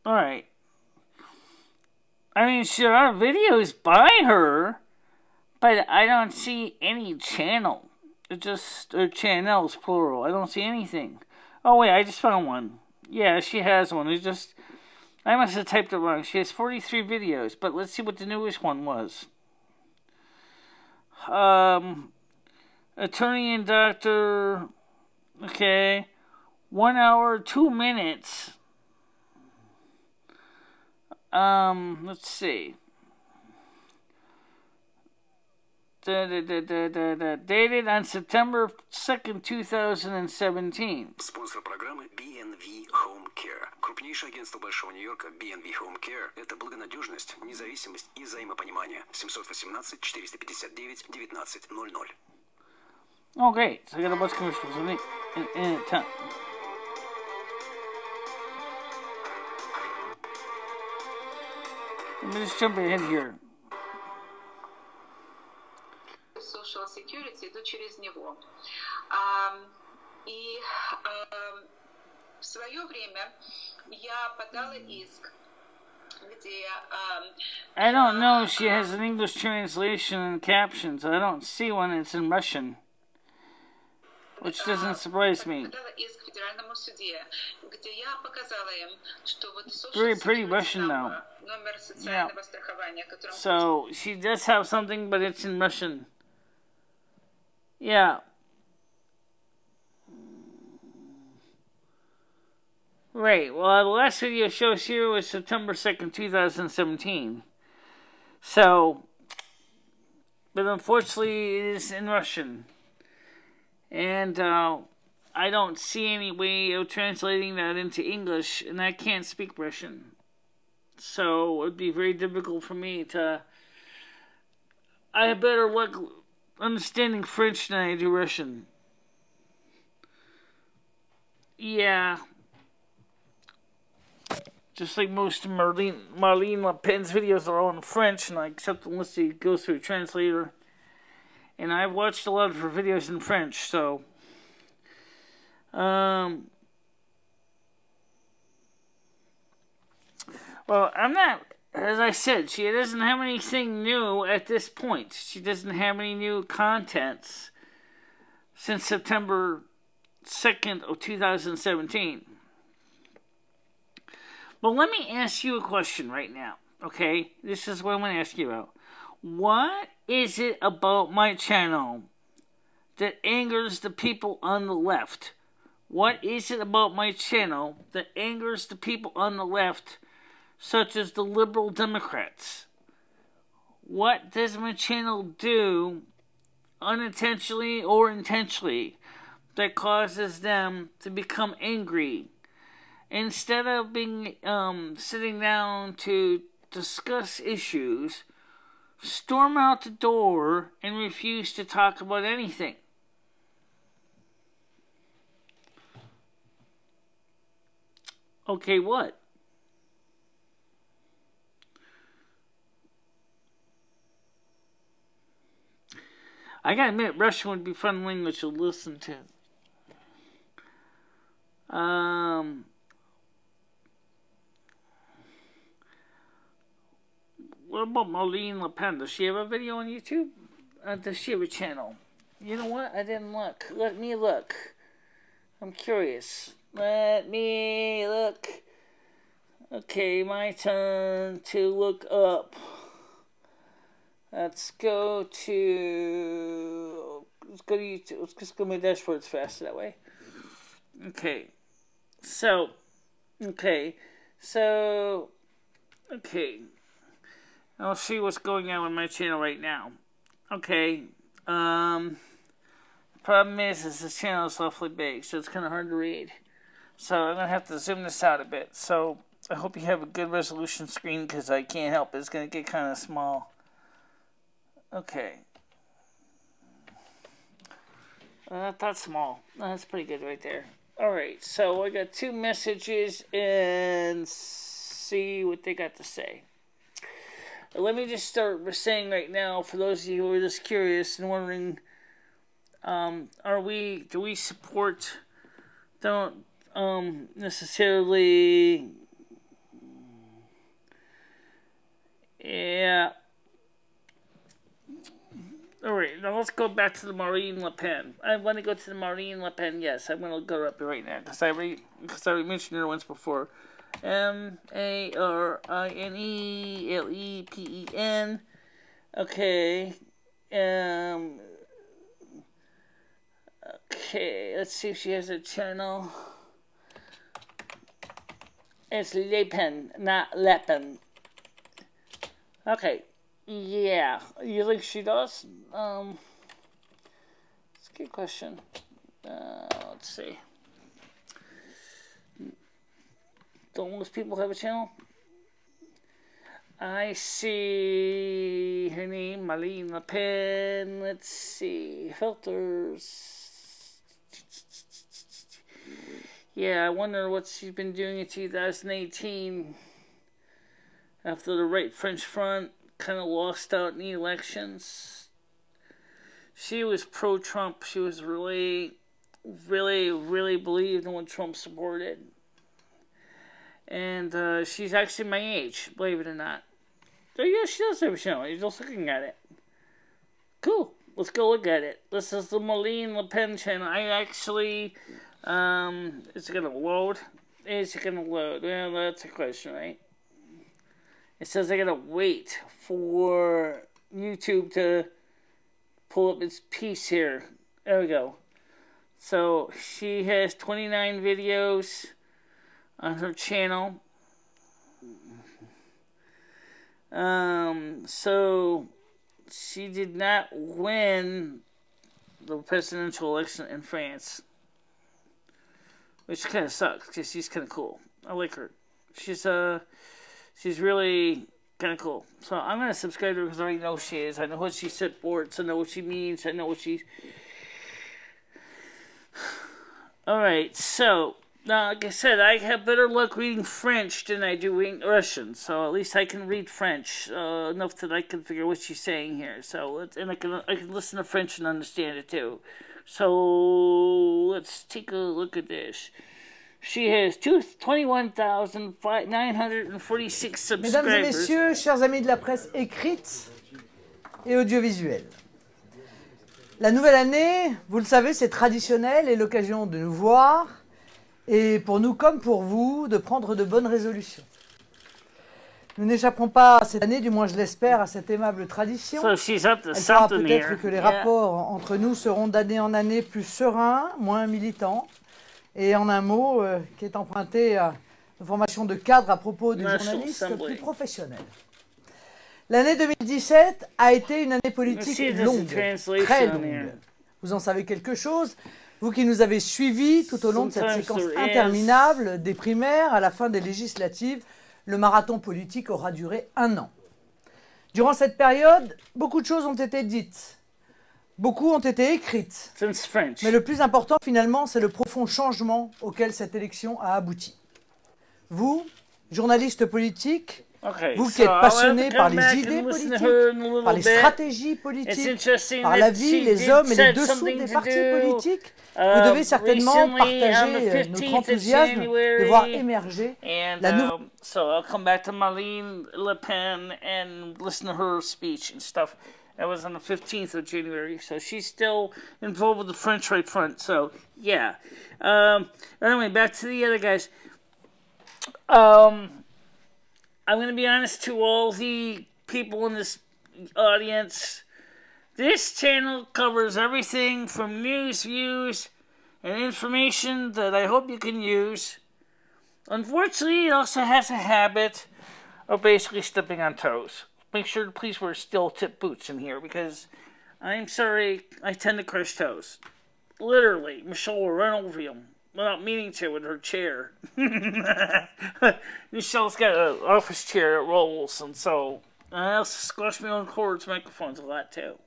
Alright. I mean, there are videos by her, but I don't see any channel. Or channels, plural. I don't see anything. Oh, wait, I just found one. Yeah, she has one. I must have typed it wrong. She has 43 videos, but let's see what the newest one was. Attorney and doctor. Okay. 1 hour, 2 minutes. Let's see. Dated on September 2nd, 2017. Спонсор программы B&V Home Care. Крупнейшее агентство Большого Нью-Йорка B&V Home Care – это благонадежность, независимость и взаимопонимание. 718-459-1900. Oh, great. So I got a bunch of commercials in time. Let me just jump ahead here. Social Security идут через него. И в свое время я подала иск, где... I don't know if she has an English translation and captions. I don't see one. It's in Russian, which doesn't surprise me. Подала иск в федеральному суде, где я показала им, что вот Very pretty Russian though. номер социального страхования, которым... So she does have something, but it's in Russian. Yeah. Right. Well, the last video shows here was September 2nd, 2017. So, but unfortunately, it is in Russian. And I don't see any way of translating that into English, and I can't speak Russian. So it would be very difficult for me to... I have better luck understanding French than I do Russian. Yeah. Just like most of Marine Le Pen's videos are all in French, and I accept unless he goes through a translator. And I've watched a lot of her videos in French, so... Well, I'm not... As I said, she doesn't have anything new at this point. She doesn't have any new contents since September 2nd of 2017. But let me ask you a question right now, okay? This is what I'm going to ask you about. What is it about my channel that angers the people on the left? What is it about my channel that angers the people on the left, such as the liberal Democrats? What does my channel do, unintentionally or intentionally, that causes them to become angry? Instead of being sitting down to discuss issues, storm out the door and refuse to talk about anything. Okay, what? I gotta admit, Russian would be a fun language to listen to. What about Marine Le Pen? Does she have a video on YouTube? Does she have a channel? You know what? I didn't look. Let me look. I'm curious. Let me look. Okay, my turn to look up. Let's go to YouTube. Let's just go to my dashboard. It's faster that way. Okay. I'll see what's going on with my channel right now. Okay. Problem is this channel is awfully big, so it's kind of hard to read. So I'm going to have to zoom this out a bit. So I hope you have a good resolution screen, because I can't help it. It's going to get kind of small. Okay. That's small. That's pretty good right there. Alright, so I got 2 messages and see what they got to say. Let me just start saying right now, for those of you who are just curious and wondering, do we support, don't necessarily, yeah. Alright, now let's go back to the Marine Le Pen. I want to go to the Marine Le Pen, yes, I'm going to go up right now, because I already mentioned her once before. MarineLePen. Okay. Okay, let's see if she has a channel. It's Le Pen, not Le Pen. Okay. Yeah. You think she does? It's a good question. Let's see. Don't most people have a channel? I see her name, Marine Le Pen. Let's see. Filters. Yeah, I wonder what she's been doing in 2018 after the right French Front kind of lost out in the elections. She was pro-Trump. She was really believed in what Trump supported. And she's actually my age, believe it or not. So yeah, she does have a channel. You're just looking at it. Cool. Let's go look at it. This is the Marine Le Pen channel. I actually, is it going to load? Is it going to load? Well, that's a question, right? It says I got to wait for YouTube to pull up its piece here. There we go. So she has 29 videos on her channel. So she did not win the presidential election in France, which kind of sucks because she's kind of cool. I like her. She's She's really kind of cool. So I'm going to subscribe to her because I already know who she is. I know what she supports. I know what she means. I know what she's... Alright, so... Now, like I said, I have better luck reading French than I do Russian. So at least I can read French enough that I can figure what she's saying here. So and I can listen to French and understand it too. So let's take a look at this. She has 21,946 subscribers. Mesdames et messieurs, chers amis de la presse écrite et audiovisuelle. La nouvelle année, vous le savez, c'est traditionnel et l'occasion de nous voir et pour nous comme pour vous de prendre de bonnes résolutions. Nous n'échapperons pas cette année, du moins je l'espère, à cette aimable tradition. Elle fera peut-être que les rapports entre nous seront d'année en année plus sereins, moins militants. Et en un mot, qui est emprunté à une formation de cadre à propos des journalistes plus professionnels. L'année 2017 a été une année politique longue, très longue. Vous en savez quelque chose, vous qui nous avez suivis tout au long de cette séquence interminable des primaires à la fin des législatives. Le marathon politique aura duré 1 an. Durant cette période, beaucoup de choses ont été dites. Beaucoup ont été écrites. Mais le plus important, finalement, c'est le profond changement auquel cette élection a abouti. Vous, journalistes politiques, vous qui êtes passionnés par les idées politiques, par les stratégies politiques, par la vie, les hommes et les dessous des partis politiques, vous devez certainement partager notre enthousiasme de voir émerger la nouvelle... So I'll come back to Marine Le Pen and listen to her speech and stuff. That was on the 15th of January, so she's still involved with the French Right Front, so yeah. Anyway, back to the other guys. I'm going to be honest to all the people in this audience. This channel covers everything from news, views, and information that I hope you can use. Unfortunately, it also has a habit of basically stepping on toes. Make sure to please wear steel-tip boots in here because I'm sorry, I tend to crush toes. Literally, Michelle will run over them without meaning to with her chair. Michelle's got an office chair that rolls, and so I also squash my own cords microphones a lot too.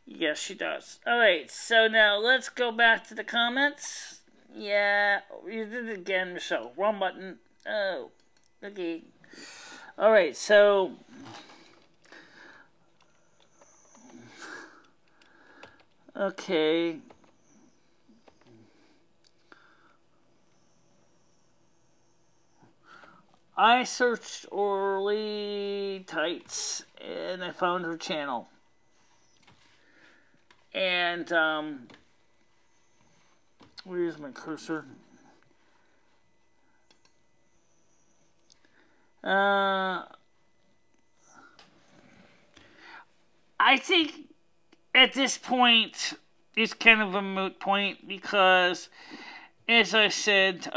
Yes, she does. Alright, so now let's go back to the comments. Yeah, you did it again, Michelle. Wrong button. Oh, okay. Alright, so... Okay. I searched Orly Tights and I found her channel. And, where's my cursor? I think at this point it's kind of a moot point because, as I said,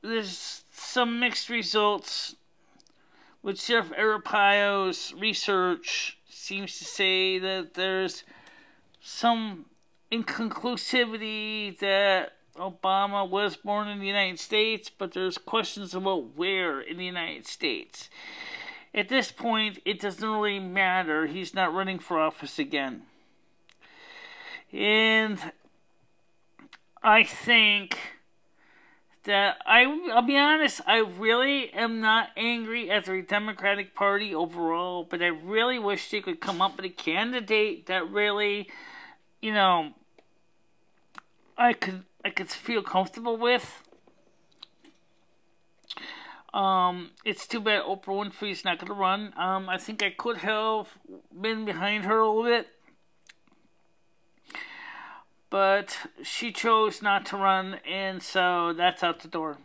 there's some mixed results with Sheriff Arpaio's research seems to say that there's some inconclusivity that Obama was born in the United States, but there's questions about where in the United States. At this point, it doesn't really matter. He's not running for office again. And I think that I'll be honest, I really am not angry at the Democratic Party overall, but I really wish they could come up with a candidate that really, you know, I could feel comfortable with. It's too bad Oprah Winfrey's not going to run. I think I could have been behind her a little bit. But she chose not to run, and so that's out the door.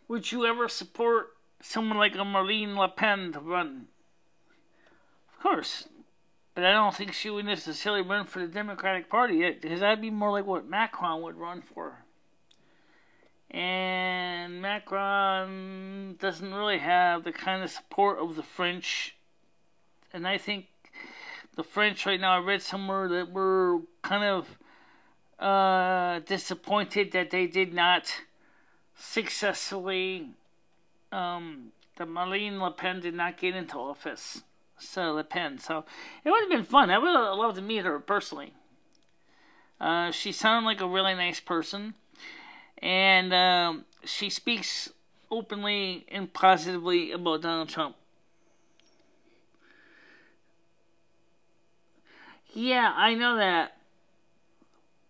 Would you ever support someone like a Marine Le Pen to run? Of course. But I don't think she would necessarily run for the Democratic Party, because that'd be more like what Macron would run for. And Macron doesn't really have the kind of support of the French. And I think the French right now, I read somewhere that were kind of disappointed that they did not successfully that Marine Le Pen did not get into office. So Le Pen. So it would have been fun. I would have loved to meet her personally. She sounded like a really nice person, and she speaks openly and positively about Donald Trump. Yeah, I know that.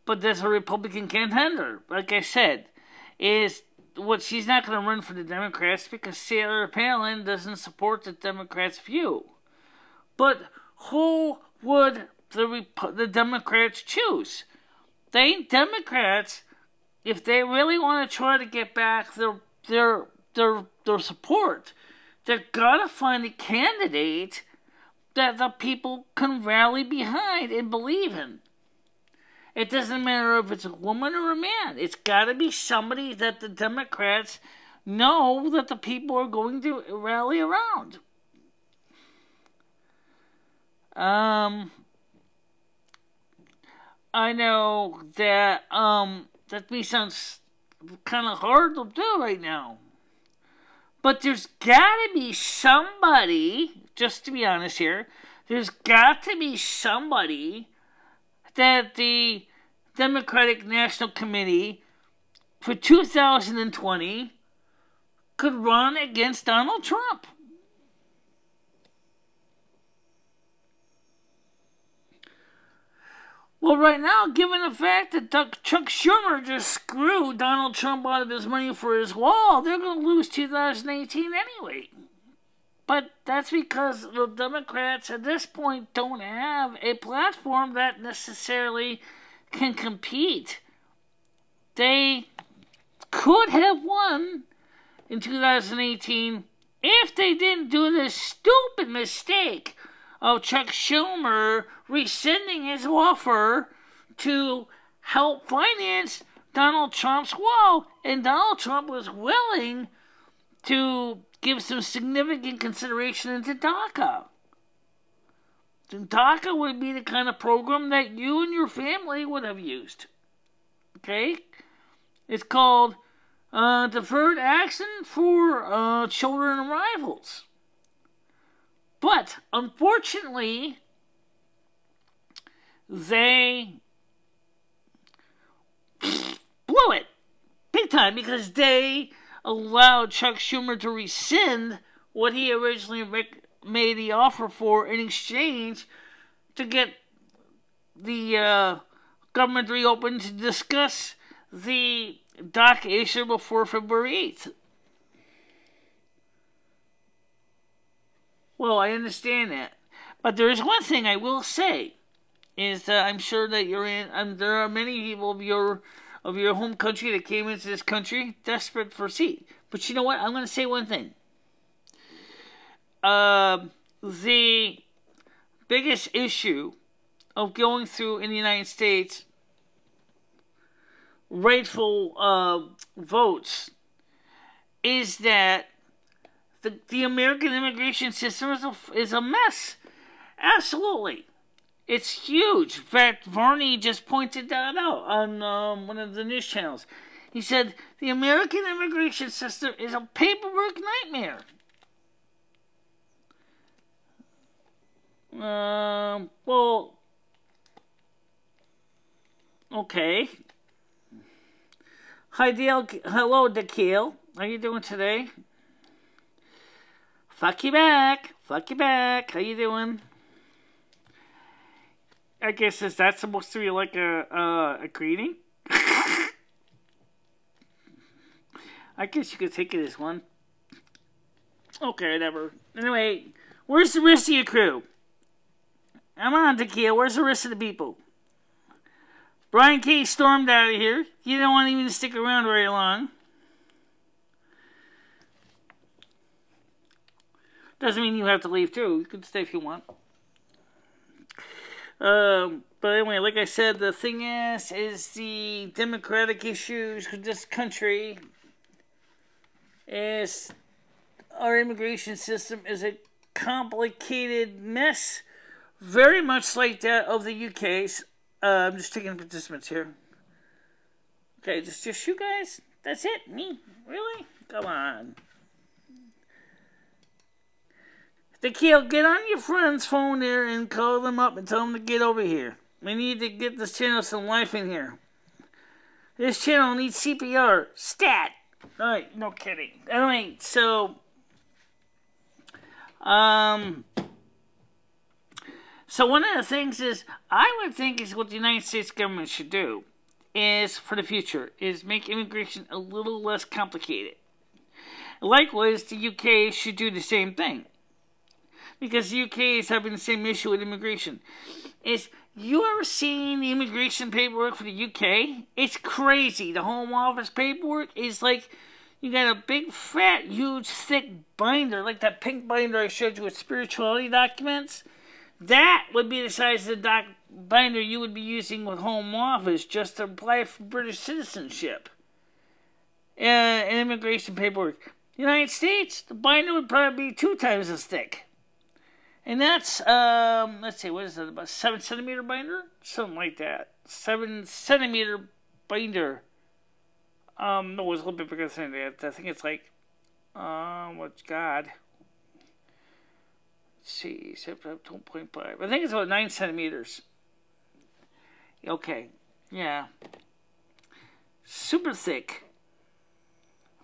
But there's a Republican contender, like I said, is what she's not going to run for the Democrats because Sarah Palin doesn't support the Democrats' view. But who would the Democrats choose? They Democrats, if they really want to try to get back their support, they're gonna find a candidate that the people can rally behind and believe in. It doesn't matter if it's a woman or a man. It's got to be somebody that the Democrats know that the people are going to rally around. I know that that may sound kind of hard to do right now. But there's got to be somebody, just to be honest here, there's got to be somebody that the Democratic National Committee for 2020 could run against Donald Trump. Well, right now, given the fact that Chuck Schumer just screwed Donald Trump out of his money for his wall, they're going to lose 2018 anyway. But that's because the Democrats at this point don't have a platform that necessarily can compete. They could have won in 2018 if they didn't do this stupid mistake of Chuck Schumer rescinding his offer to help finance Donald Trump's wall. And Donald Trump was willing to give some significant consideration into DACA. And DACA would be the kind of program that you and your family would have used. Okay? It's called Deferred Action for Children Arrivals. But, unfortunately, they blew it big time because they allowed Chuck Schumer to rescind what he originally made the offer for in exchange to get the government reopened to discuss the DACA issue before February 8th. Well, I understand that. But there is one thing I will say, is that I'm sure that you're in, there are many people of your home country that came into this country desperate for a seat. But you know what? I'm going to say one thing. The biggest issue of going through in the United States rightful votes is that the American immigration system is a mess. Absolutely. It's huge. In fact, Varney just pointed that out on one of the news channels. He said, the American immigration system is a paperwork nightmare. Well, okay. Hi, Dale. Hello, Dakil. How you doing today? Fuck you back. Fuck you back. How you doing? I guess, is that supposed to be like a greeting? I guess you could take it as one. Okay, whatever. Anyway, where's the rest of your crew? I'm on, Tequila. Where's the rest of the people? Brian K. stormed out of here. You don't want even to stick around very long. Doesn't mean you have to leave too. You can stay if you want. But anyway, like I said, the thing is the democratic issues with this country is our immigration system is a complicated mess, very much like that of the UK's. I'm just taking participants here. Okay, just you guys. That's it? Me? Really? Come on. Keel, get on your friend's phone there and call them up and tell them to get over here. We need to get this channel some life in here. This channel needs CPR. Stat! Alright, no kidding. Anyway, so one of the things is, I would think is what the United States government should do is, for the future, is make immigration a little less complicated. Likewise, the UK should do the same thing. Because the UK is having the same issue with immigration. Is you ever seen the immigration paperwork for the UK? It's crazy. The Home Office paperwork is like, you got a big, fat, huge, thick binder, like that pink binder I showed you with spirituality documents. That would be the size of the binder you would be using with Home Office just to apply for British citizenship. And immigration paperwork. United States, the binder would probably be 2 times as thick. And that's, let's see, what is that, about 7 centimeter binder? Something like that. 7 centimeter binder. No, it was a little bit bigger than that. I think it's like, what's God? Let's see, 2.5. I think it's about 9 centimeters. Okay, yeah. Super thick.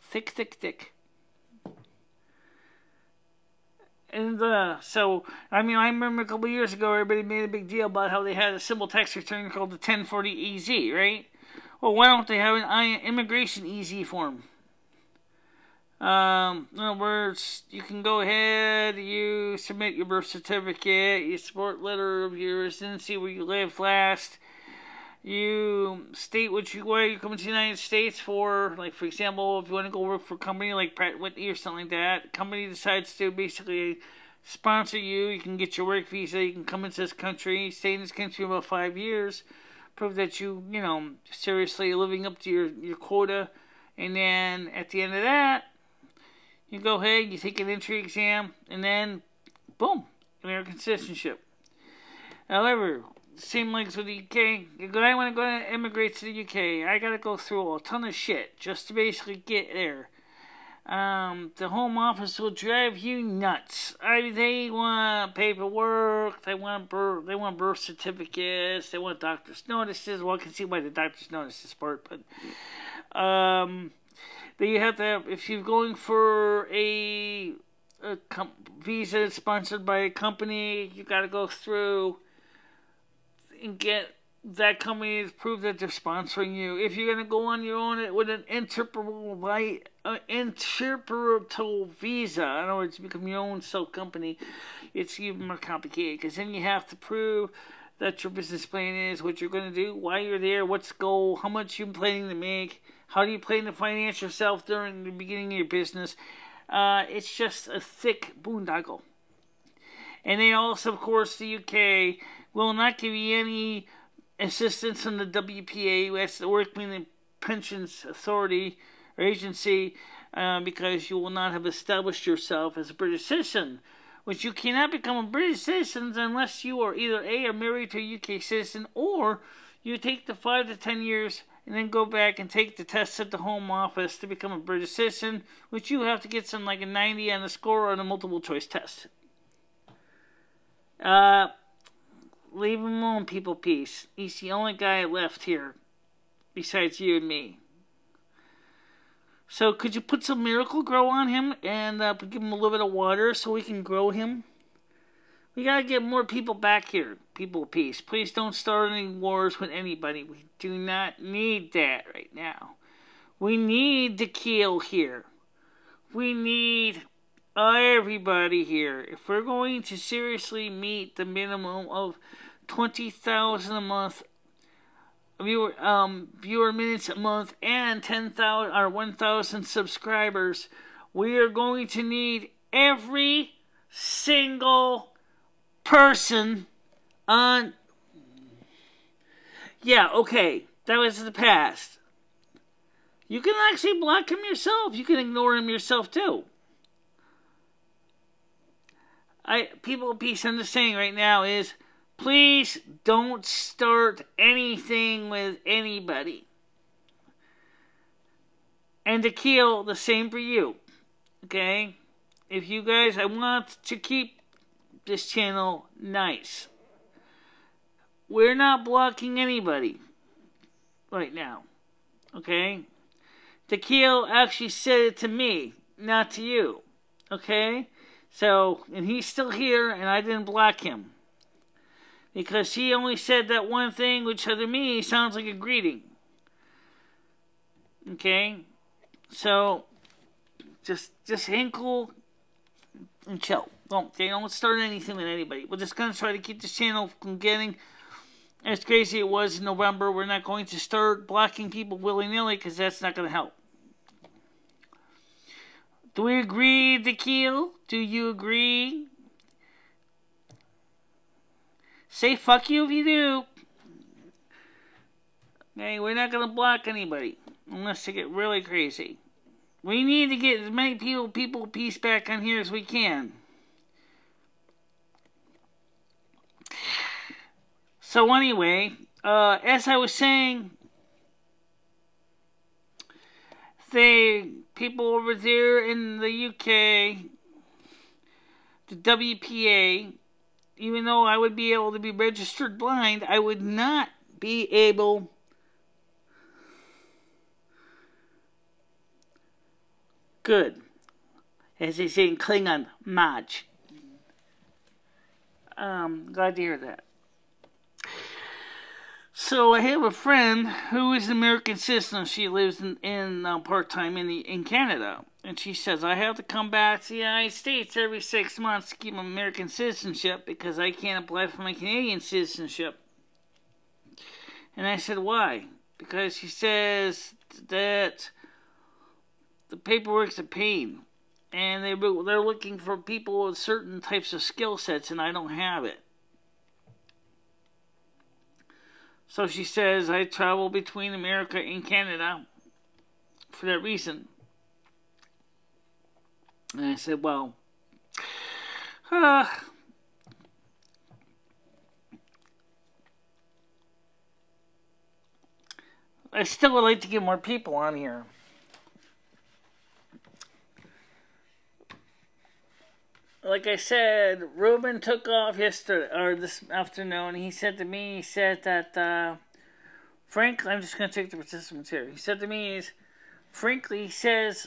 Thick, thick, thick. And so, I mean, I remember a couple of years ago, everybody made a big deal about how they had a simple tax return called the 1040 EZ, right? Well, why don't they have an immigration EZ form? In other words, you can go ahead, you submit your birth certificate, your support letter of your residency where you lived last, you state why you're coming to the United States for. Like, for example, if you want to go work for a company like Pratt & Whitney or something like that, the company decides to basically sponsor you. You can get your work visa, you can come into this country, stay in this country about 5 years, prove that you seriously living up to your quota, and then at the end of that, you go ahead, you take an entry exam, and then, boom, American citizenship. However, same like with the UK. I want to go and immigrate to the UK. I got to go through a ton of shit just to basically get there. The Home Office will drive you nuts. They want paperwork. They want birth certificates. They want doctor's notices. Well, I can see why the doctor's notices part, but you have to, if you're going for a visa sponsored by a company, you got to go through and get that company to prove that they're sponsoring you. If you're going to go on your own with an interpretable visa, in other words, become your own self-company, it's even more complicated, because then you have to prove that your business plan is, what you're going to do, why you're there, what's the goal, how much you're planning to make, how do you plan to finance yourself during the beginning of your business. It's just a thick boondoggle. And they also, of course, the UK will not give you any assistance from the WPA, that's the Workmen and Pensions Authority or Agency, because you will not have established yourself as a British citizen, which you cannot become a British citizen unless you are either are married to a UK citizen, or you take the 5 to 10 years and then go back and take the tests at the Home Office to become a British citizen, which you have to get something like a 90 on the score on a multiple choice test. Leave him alone, people, peace. He's the only guy left here besides you and me. So could you put some Miracle Grow on him and give him a little bit of water so we can grow him? We gotta get more people back here, people, peace. Please don't start any wars with anybody. We do not need that right now. We need the Keel here. We need everybody here. If we're going to seriously meet the minimum of 20,000 a month viewer minutes a month and 10,000 or 1,000 subscribers, we are going to need every single person on. Yeah, okay, that was the past. You can actually block him yourself. You can ignore him yourself too. People of peace, I'm just saying right now is, please don't start anything with anybody. And Tequila, the same for you. Okay? If you guys, I want to keep this channel nice. We're not blocking anybody right now. Okay? Tequila actually said it to me, not to you. Okay? So, and he's still here, and I didn't block him. Because he only said that one thing, which to me sounds like a greeting. Okay? So, just hang cool and chill. Don't start anything with anybody. We're just going to try to keep this channel from getting as crazy it was in November. We're not going to start blocking people willy-nilly because that's not going to help. Do we agree, Tequila? Do you agree? Say fuck you if you do. Okay, we're not going to block anybody unless they get really crazy. We need to get as many people peace back on here as we can. So anyway, as I was saying, people over there in the UK, the WPA, even though I would be able to be registered blind, I would not be able good. As they say in Klingon, Maj. Glad to hear that. So I have a friend who is an American citizen. She lives in part-time in Canada. And she says, I have to come back to the United States every 6 months to keep my American citizenship because I can't apply for my Canadian citizenship. And I said, why? Because she says that the paperwork's a pain. And they're looking for people with certain types of skill sets, and I don't have it. So she says, I travel between America and Canada for that reason. And I said, well, I still would like to get more people on here. Like I said, Ruben took off yesterday, or this afternoon. He said to me, that, frankly, I'm just going to take the participants here. He said to me, frankly, he says,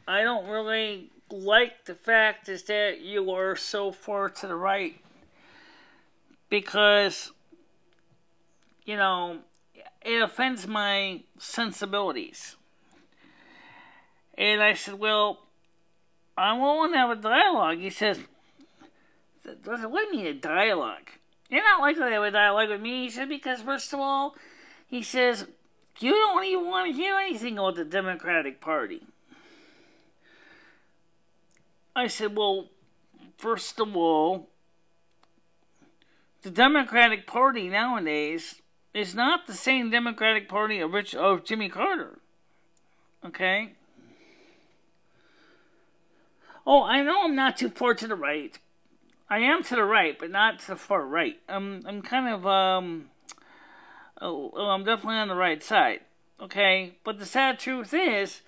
I don't really like the fact is that you are so far to the right. Because, you know, it offends my sensibilities. And I said, well, I won't have a dialogue. He says, what do you mean a dialogue? You're not likely to have a dialogue with me. He said, because first of all, he says, you don't even want to hear anything about the Democratic Party. I said, well, first of all, the Democratic Party nowadays is not the same Democratic Party of Jimmy Carter. Okay? Oh, I know I'm not too far to the right. I am to the right, but not to the far right. I'm kind of, I'm definitely on the right side. Okay? But the sad truth is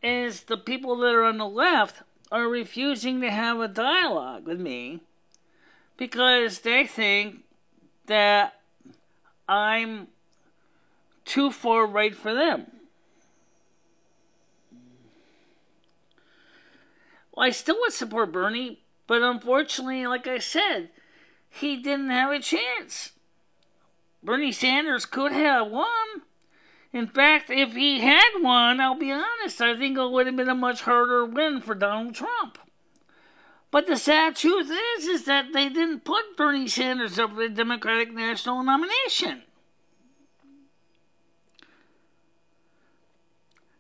the people that are on the left are refusing to have a dialogue with me because they think that I'm too far right for them. Well, I still would support Bernie, but unfortunately, like I said, he didn't have a chance. Bernie Sanders could have won. In fact, if he had won, I'll be honest, I think it would have been a much harder win for Donald Trump. But the sad truth is that they didn't put Bernie Sanders up for the Democratic National nomination.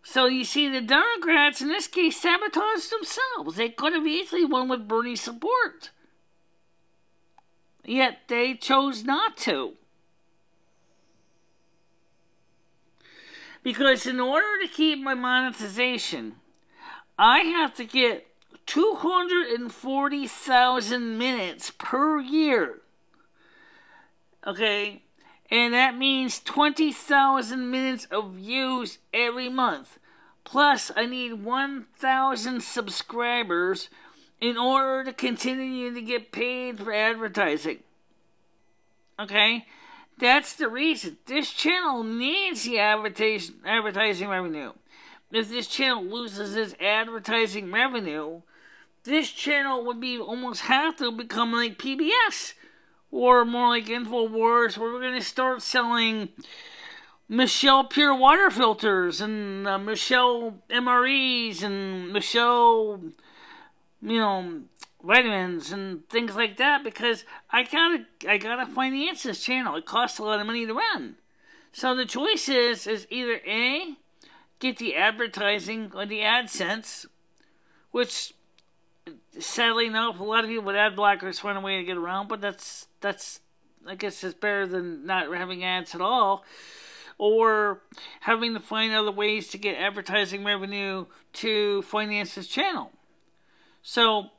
So you see, the Democrats in this case sabotaged themselves. They could have easily won with Bernie's support. Yet they chose not to. Because in order to keep my monetization, I have to get 240,000 minutes per year. Okay? And that means 20,000 minutes of views every month. Plus, I need 1,000 subscribers in order to continue to get paid for advertising. Okay? That's the reason. This channel needs the advertising revenue. If this channel loses its advertising revenue, this channel would be almost have to become like PBS. Or more like InfoWars, where we're going to start selling Michele pure water filters and Michele MREs and Michele, vitamins and things like that, because I gotta finance this channel. It costs a lot of money to run. So the choice is either A, get the advertising or the AdSense, which sadly enough, a lot of people with ad blockers find a way to get around, but that's I guess it's better than not having ads at all, or having to find other ways to get advertising revenue to finance this channel. So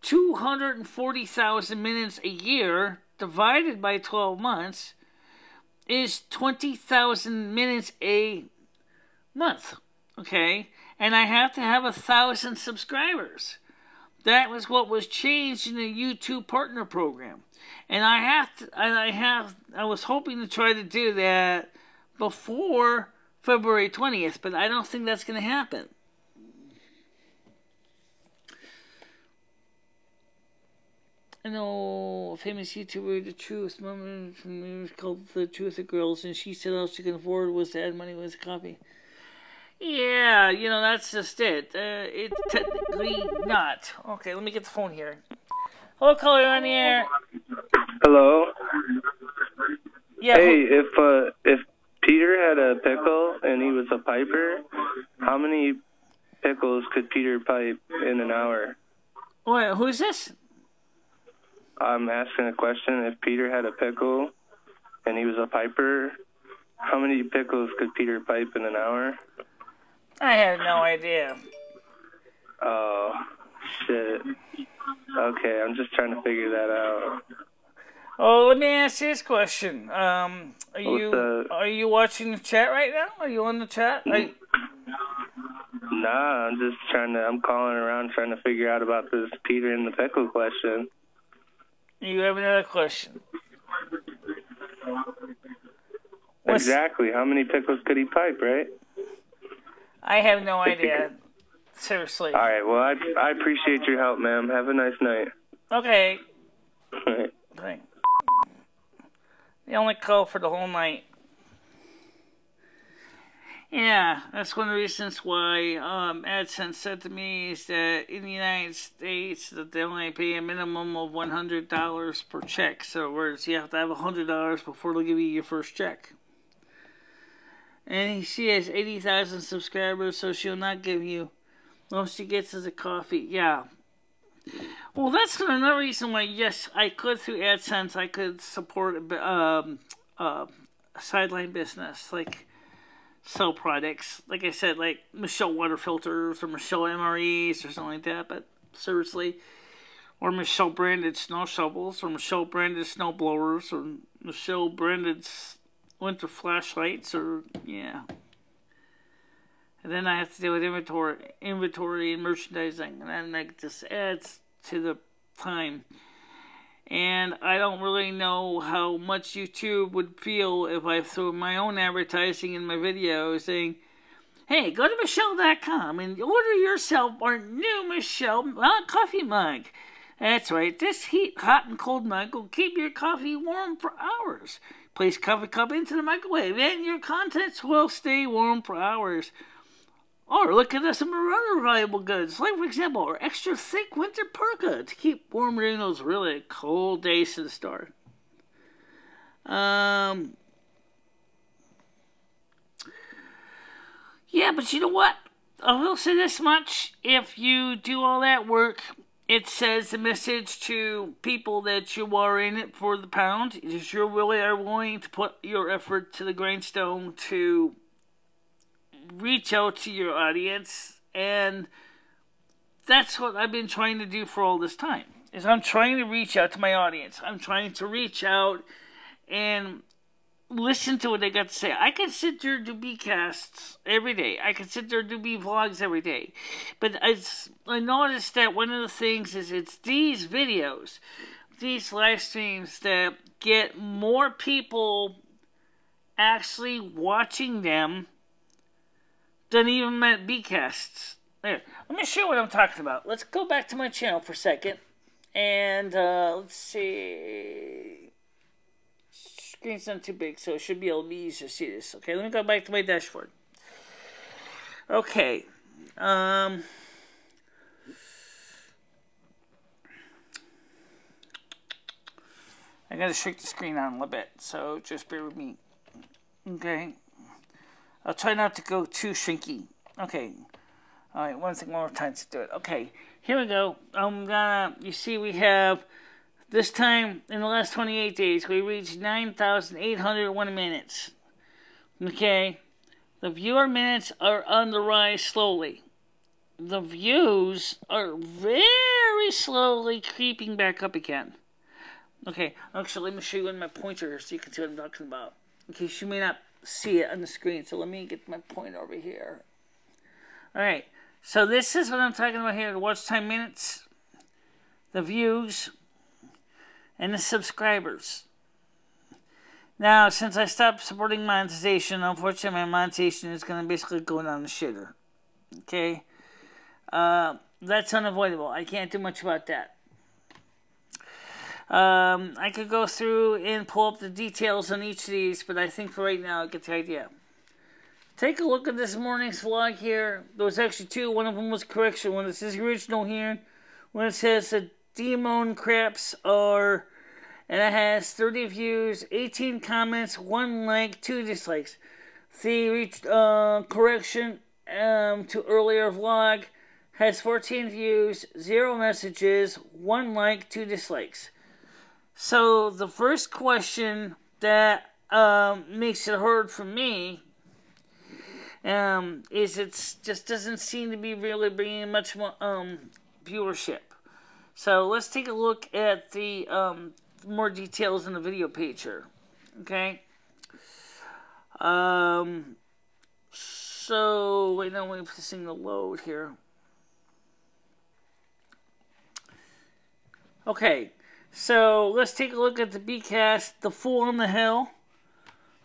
240,000 minutes a year divided by 12 months is 20,000 minutes a month. Okay? And I have to have 1,000 subscribers. That was what was changed in the YouTube partner program. And I was hoping to try to do that before February 20th, but I don't think that's going to happen. I know a famous YouTuber, The Truth, mom was called The Truth of Girls, and she said all she could afford was to add money with a coffee. Yeah, that's just it. It's technically not. Okay, let me get the phone here. Hello, caller, you're on the air. Hello. Yeah. Hey, if Peter had a pickle and he was a piper, how many pickles could Peter pipe in an hour? Wait, who's this? I'm asking a question. If Peter had a pickle and he was a piper, how many pickles could Peter pipe in an hour? I have no idea. Oh, shit. Okay, I'm just trying to figure that out. Oh, let me ask you this question. Are you watching the chat right now? Are you on the chat? Nah, I'm calling around trying to figure out about this Peter and the pickle question. You have another question. Exactly. How many pickles could he pipe, right? I have no idea. Seriously. All right. Well, I appreciate your help, ma'am. Have a nice night. Okay. All right. Thanks. The only call for the whole night. Yeah, that's one of the reasons why AdSense said to me is that in the United States that they only pay a minimum of $100 per check. So whereas you have to have $100 before they'll give you your first check. And she has 80,000 subscribers, so she'll not give you. Most she gets is a coffee. Yeah. Well, that's another reason why, yes, I could, through AdSense, I could support a sideline business, like sell products. Like I said, like Michele water filters or Michele MREs or something like that, but seriously. Or Michele branded snow shovels, or Michele branded snow blowers, or Michele branded winter flashlights, or, yeah. And then I have to deal with inventory and merchandising, and then that just adds to the time. And I don't really know how much YouTube would feel if I threw my own advertising in my video saying, hey, go to Michele.com and order yourself our new Michele coffee mug. That's right, this hot and cold mug will keep your coffee warm for hours. Place coffee cup into the microwave and your contents will stay warm for hours. Or look at some other valuable goods, like for example, our extra thick winter parka to keep warm during those really cold days to the start. Yeah, but you know what? I will say this much: if you do all that work, it says the message to people that you are in it for the pound. If you really are willing to put your effort to the grindstone to reach out to your audience, and that's what I've been trying to do for all this time, is I'm trying to reach out to my audience. I'm trying to reach out and listen to what they got to say. I can sit there and do B-casts every day. I can sit there and do B-vlogs every day. But I noticed that one of the things is it's these videos, these live streams that get more people actually watching them than even my B-casts. There. Let me show you what I'm talking about. Let's go back to my channel for a second. And let's see. Screen's not too big, so it should be able to be easy to see this. Okay, let me go back to my dashboard. Okay. I gotta shrink the screen down a little bit, so just bear with me. Okay. I'll try not to go too shrinky. Okay. Alright, one more time to do it. Okay, here we go. You see we have, this time, in the last 28 days, we reached 9,801 minutes. Okay, the viewer minutes are on the rise slowly. The views are very slowly creeping back up again. Okay, actually, let me show you with my pointer here so you can see what I'm talking about. In case you may not see it on the screen, so let me get my pointer over here. Alright, so this is what I'm talking about here, the watch time minutes, the views, and the subscribers. Now, since I stopped supporting monetization, unfortunately my monetization is going to basically go down the shitter. Okay? That's unavoidable. I can't do much about that. I could go through and pull up the details on each of these, but I think for right now I get the idea. Take a look at this morning's vlog here. There was actually two. One of them was correction. When it says original here, when it says the demon craps are, and it has 30 views, 18 comments, 1 like, 2 dislikes. The correction to earlier vlog has 14 views, 0 messages, 1 like, 2 dislikes. So the first question that makes it hard for me is it just doesn't seem to be really bringing much more viewership. So let's take a look at the more details in the video page here. Okay. So wait, no, wait for this thing to load here. Okay. So let's take a look at the B-cast, The Fool on the Hill.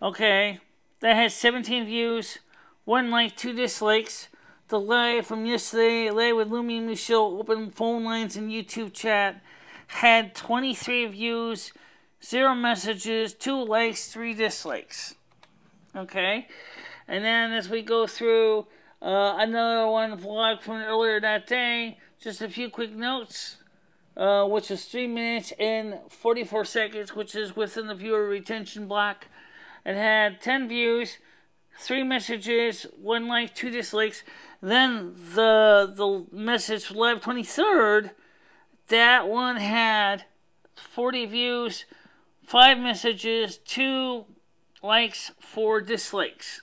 Okay. That has 17 views, 1 like, 2 dislikes. The live from yesterday, live with Lumi and Michele, open phone lines and YouTube chat, had 23 views, 0 messages, 2 likes, 3 dislikes. Okay? And then as we go through another one vlog from earlier that day, just a few quick notes, which is 3 minutes and 44 seconds, which is within the viewer retention block. It had 10 views, 3 messages, 1 like, 2 dislikes. Then the message for Live 23rd, that one had 40 views, 5 messages, 2 likes, 4 dislikes.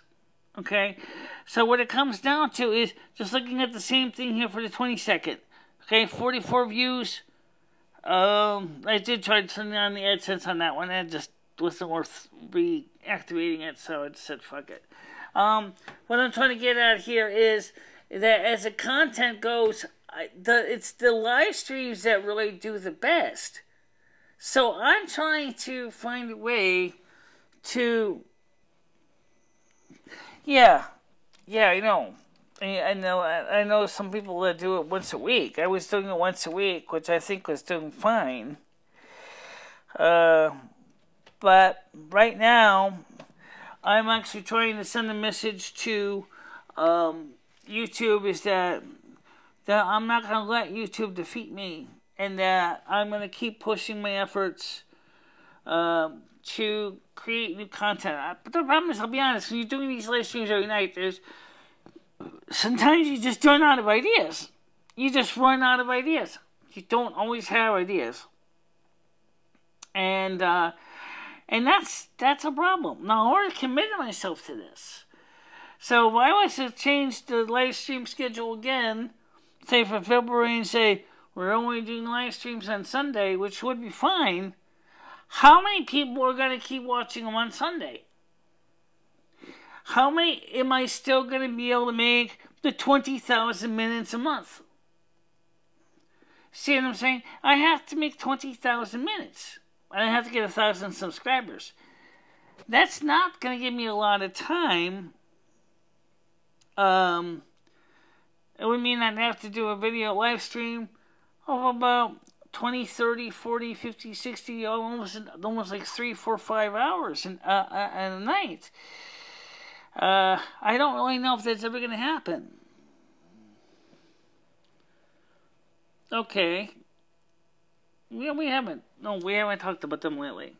Okay? So what it comes down to is just looking at the same thing here for the 22nd. Okay, 44 views. I did try to turn on the AdSense on that one. It just wasn't worth reactivating it, so I just said fuck it. What I'm trying to get at here is that as the content goes, it's the live streams that really do the best. So I'm trying to find a way to... Yeah, I know. I know some people that do it once a week. I was doing it once a week, which I think was doing fine. But right now, I'm actually trying to send a message to YouTube is that I'm not going to let YouTube defeat me, and that I'm going to keep pushing my efforts to create new content. But the problem is, I'll be honest, when you're doing these live streams every night, sometimes you just run out of ideas. You just run out of ideas. You don't always have ideas. And that's a problem. Now, I already committed myself to this. So if I was to change the live stream schedule again, say for February, and say we're only doing live streams on Sunday, which would be fine, how many people are going to keep watching them on Sunday? how many am I still going to be able to make the 20,000 minutes a month? See what I'm saying? I have to make 20,000 minutes. And I have to get 1,000 subscribers. That's not going to give me a lot of time. It would mean I'd have to do a video live stream of about 20, 30, 40, 50, 60, almost like 3, 4, 5 hours a night. I don't really know if that's ever going to happen. Okay. Yeah, we haven't talked about them lately.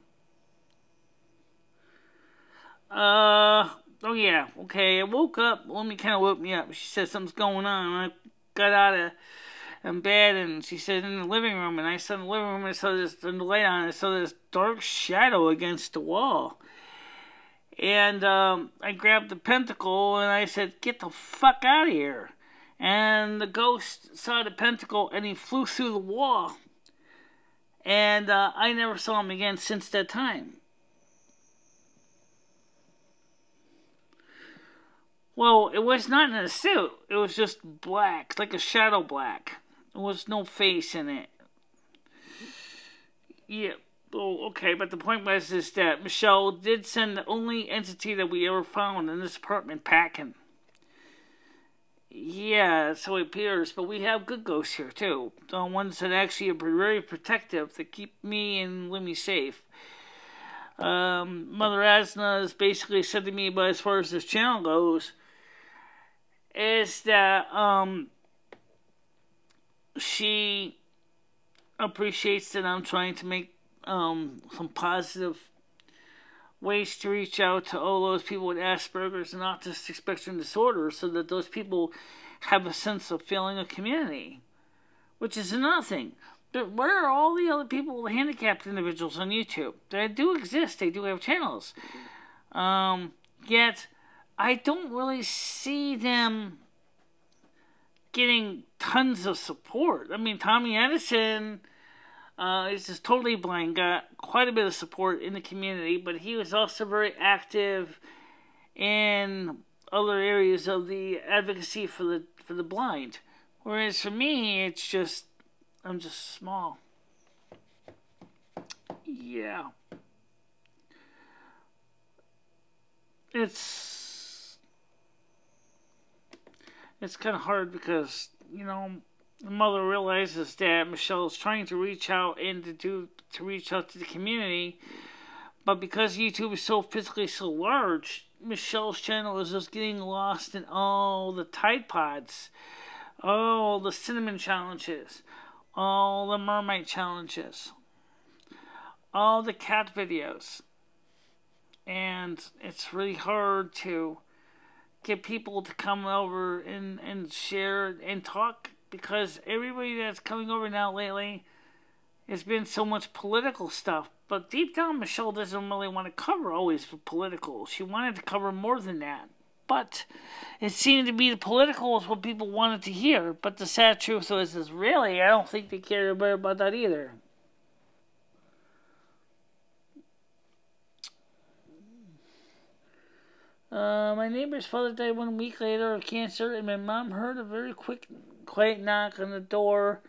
Oh yeah, okay, I woke up, Lumi kind of woke me up. She said something's going on. I got out of bed, and she said in the living room, and I saw in the living room, and I saw this, the light on, I saw this dark shadow against the wall. And I grabbed the pentacle, and I said, get the fuck out of here. And the ghost saw the pentacle, and he flew through the wall. And I never saw him again since that time. Well, it was not in a suit. It was just black, like a shadow black. There was no face in it. Yeah, oh, okay, but the point was is that Michelle did send the only entity that we ever found in this apartment packing. Yeah, so it appears, but we have good ghosts here too. The ones that actually are very protective to keep me and Lemmy safe. Mother Asna has basically said to me, but as far as this channel goes, is that she appreciates that I'm trying to make some positive ways to reach out to all those people with Asperger's and autistic spectrum disorder, so that those people have a sense of feeling a community, which is another thing. But where are all the other people, the handicapped individuals on YouTube? They do exist. They do have channels. Yet I don't really see them getting tons of support. I mean, Tommy Edison is just totally blind, got quite a bit of support in the community, but he was also very active in other areas of the advocacy for the blind. Whereas for me, it's just, I'm just small. Yeah. It's kind of hard because, you know, the mother realizes that Michelle is trying to reach out and to reach out to the community, but because YouTube is so physically so large, Michelle's channel is just getting lost in all the Tide Pods, all the cinnamon challenges, all the mermaid challenges, all the cat videos, and it's really hard to get people to come over and share and talk, because everybody that's coming over now lately has been so much political stuff. But deep down, Michelle doesn't really want to cover always the political. She wanted to cover more than that. But it seemed to be the political is what people wanted to hear. But the sad truth is really, I don't think they care about that either. My neighbor's father died 1 week later of cancer, and my mom heard a very quiet knock on the door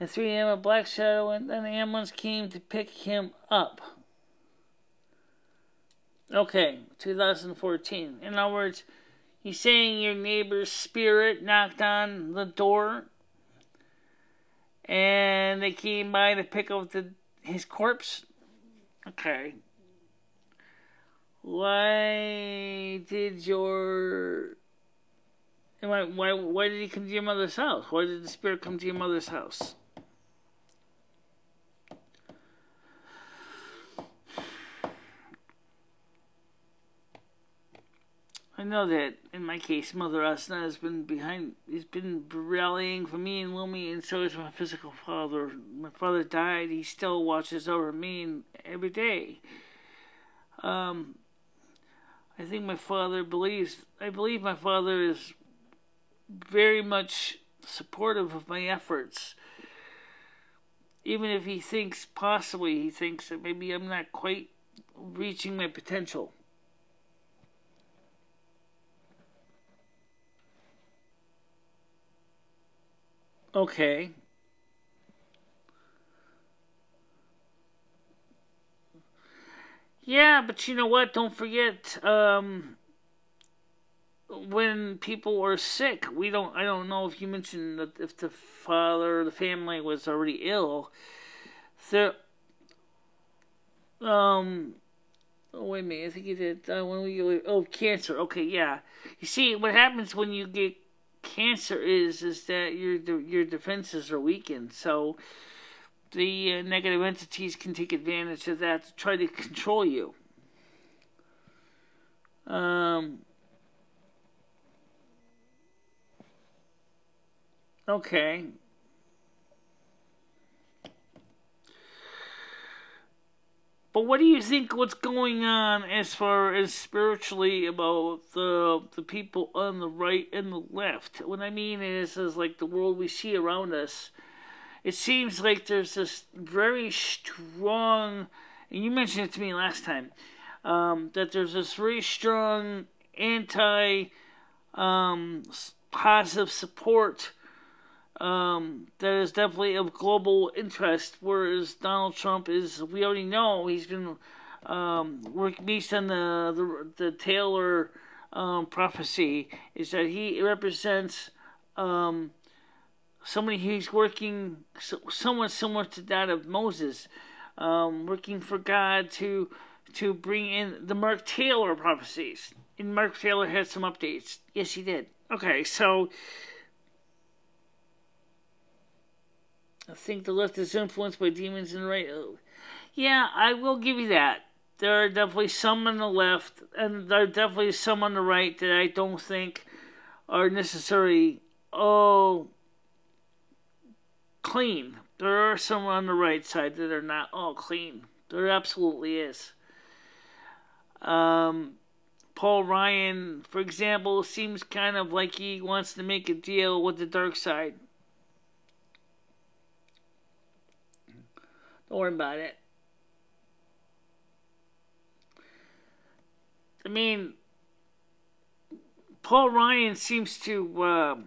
at 3 a.m. a black shadow, and then the ambulance came to pick him up. Okay, 2014. In other words, he's saying your neighbor's spirit knocked on the door, and they came by to pick up his corpse. Okay. Why did he come to your mother's house? Why did the spirit come to your mother's house? I know that in my case, Mother Asna has been he's been rallying for me and Lumi, and so is my physical father. My father died, he still watches over me every day. I think my father I believe my father is very much supportive of my efforts. Even if he thinks that maybe I'm not quite reaching my potential. Okay. Yeah, but you know what? Don't forget, when people are sick, I don't know if you mentioned that if the father or the family was already ill. So, oh, wait a minute, I think you did, cancer. Okay, yeah. You see, what happens when you get cancer is that your defenses are weakened, so the negative entities can take advantage of that to try to control you. Okay. But what do you think what's going on as far as spiritually about the people on the right and the left? What I mean is like the world we see around us. It seems like there's this very strong, and you mentioned it to me last time, that there's this very strong positive support that is definitely of global interest, whereas Donald Trump is, we already know, he's been working based on the Taylor prophecy, is that he represents somebody who's working somewhat similar to that of Moses, working for God to bring in the Mark Taylor prophecies. And Mark Taylor had some updates. Yes, he did. Okay, so I think the left is influenced by demons and the right. Oh. Yeah, I will give you that. There are definitely some on the left, and there are definitely some on the right that I don't think are necessarily clean. There are some on the right side that are not all clean. There absolutely is. Paul Ryan, for example, seems kind of like he wants to make a deal with the dark side. Don't worry about it. I mean, Paul Ryan seems to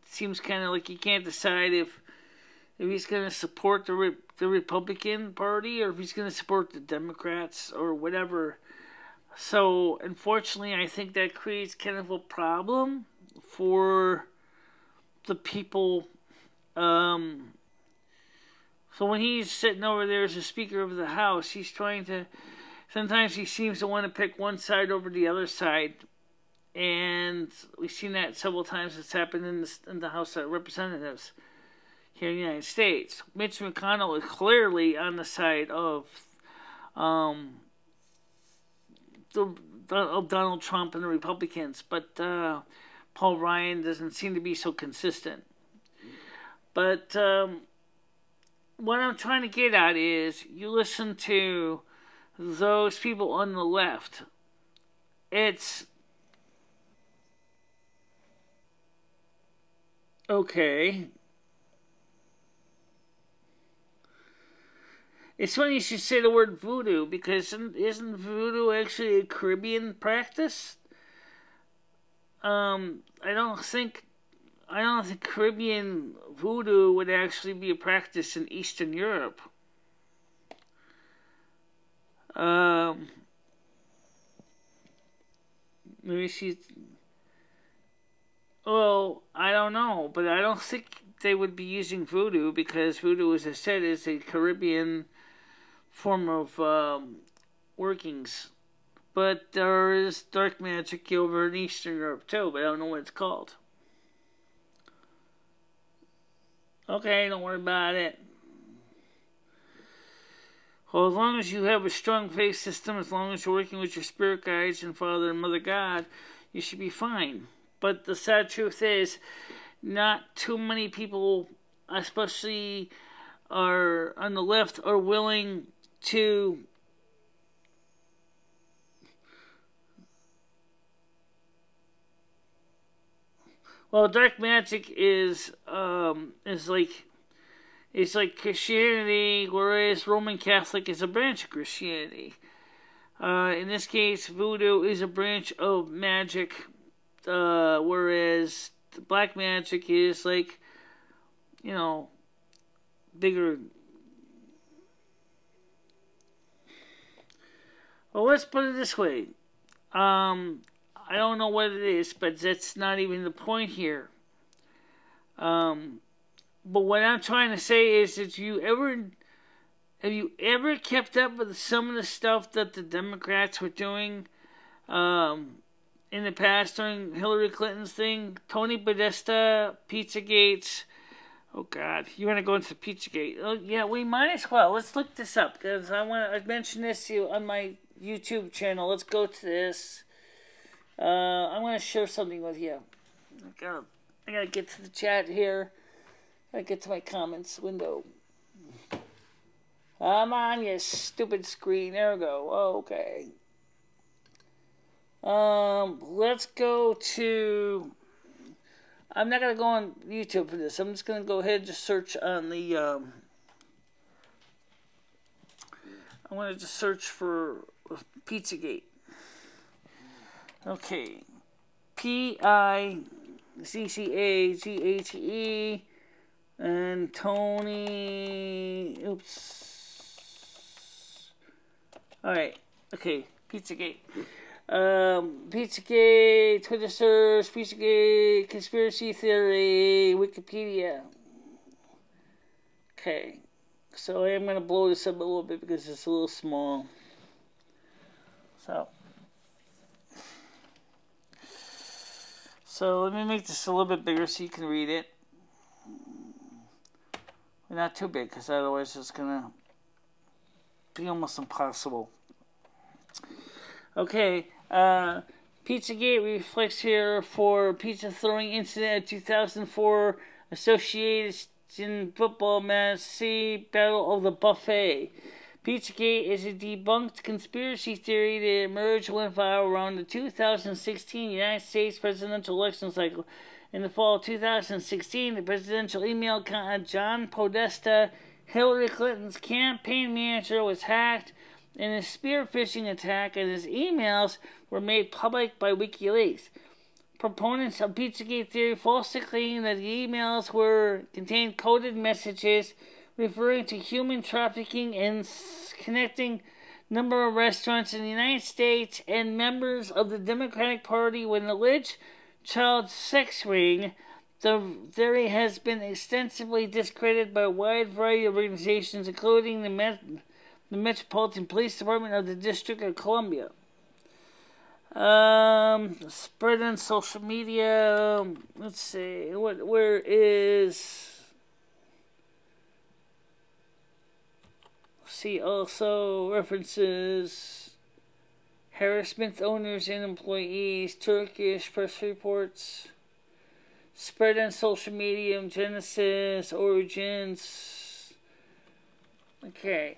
seems like he can't decide if he's going to support the Republican Party or if he's going to support the Democrats or whatever. So, unfortunately, I think that creates kind of a problem for the people. So when he's sitting over there as a Speaker of the House, he's trying to. Sometimes he seems to want to pick one side over the other side, and we've seen that several times. It's happened in the House of Representatives here in the United States. Mitch McConnell is clearly on the side of Donald Trump and the Republicans, but Paul Ryan doesn't seem to be so consistent. But what I'm trying to get at is, you listen to those people on the left. It's okay. It's funny you should say the word voodoo, because isn't voodoo actually a Caribbean practice? I don't think Caribbean voodoo would actually be a practice in Eastern Europe. Maybe she's. Well, I don't know, but I don't think they would be using voodoo, because voodoo, as I said, is a Caribbean form of workings. But there is dark magic over in Eastern Europe too, but I don't know what it's called. Okay, don't worry about it. Well, as long as you have a strong faith system, as long as you're working with your spirit guides and Father and Mother God, you should be fine. But the sad truth is, not too many people, especially are on the left, are willing to dark magic is like Christianity, whereas Roman Catholic is a branch of Christianity. In this case, voodoo is a branch of magic, whereas black magic is like, you know, bigger. Well, let's put it this way. I don't know what it is, but that's not even the point here. But what I'm trying to say is that have you ever kept up with some of the stuff that the Democrats were doing in the past during Hillary Clinton's thing? Tony Podesta, Pizzagate. Oh God, you want to go into Pizzagate? Oh yeah, we might as well. Let's look this up because I mentioned this to you on my YouTube channel. Let's go to this. I want to share something with you. I gotta get to the chat here. I get to my comments window. I'm on you stupid screen. There we go. Okay. Let's go to. I'm not gonna go on YouTube for this. I'm just gonna go ahead and just search on the. I want to just search for Pizzagate. Okay. Pizzagate and Tony. Oops. Alright. Okay. Pizzagate. Pizzagate, Twitter search, Pizzagate, conspiracy theory, Wikipedia. Okay. So I am going to blow this up a little bit because it's a little small. So let me make this a little bit bigger so you can read it. Not too big because otherwise it's going to be almost impossible. Okay, Pizzagate reflects here for pizza throwing incident at 2004 Association football match, see Battle of the Buffet. Pizzagate is a debunked conspiracy theory that emerged when viral around the 2016 United States presidential election cycle. In the fall of 2016, the presidential email account of John Podesta, Hillary Clinton's campaign manager, was hacked in a spear-phishing attack, and his emails were made public by WikiLeaks. Proponents of Pizzagate theory falsely claim that the emails contained coded messages referring to human trafficking and connecting number of restaurants in the United States and members of the Democratic Party with an alleged child sex ring. The theory has been extensively discredited by a wide variety of organizations, including the Metropolitan Police Department of the District of Columbia. Spread on social media. Let's see. Where is... See also references, harassment owners and employees, Turkish press reports, spread on social media, genesis, origins. Okay.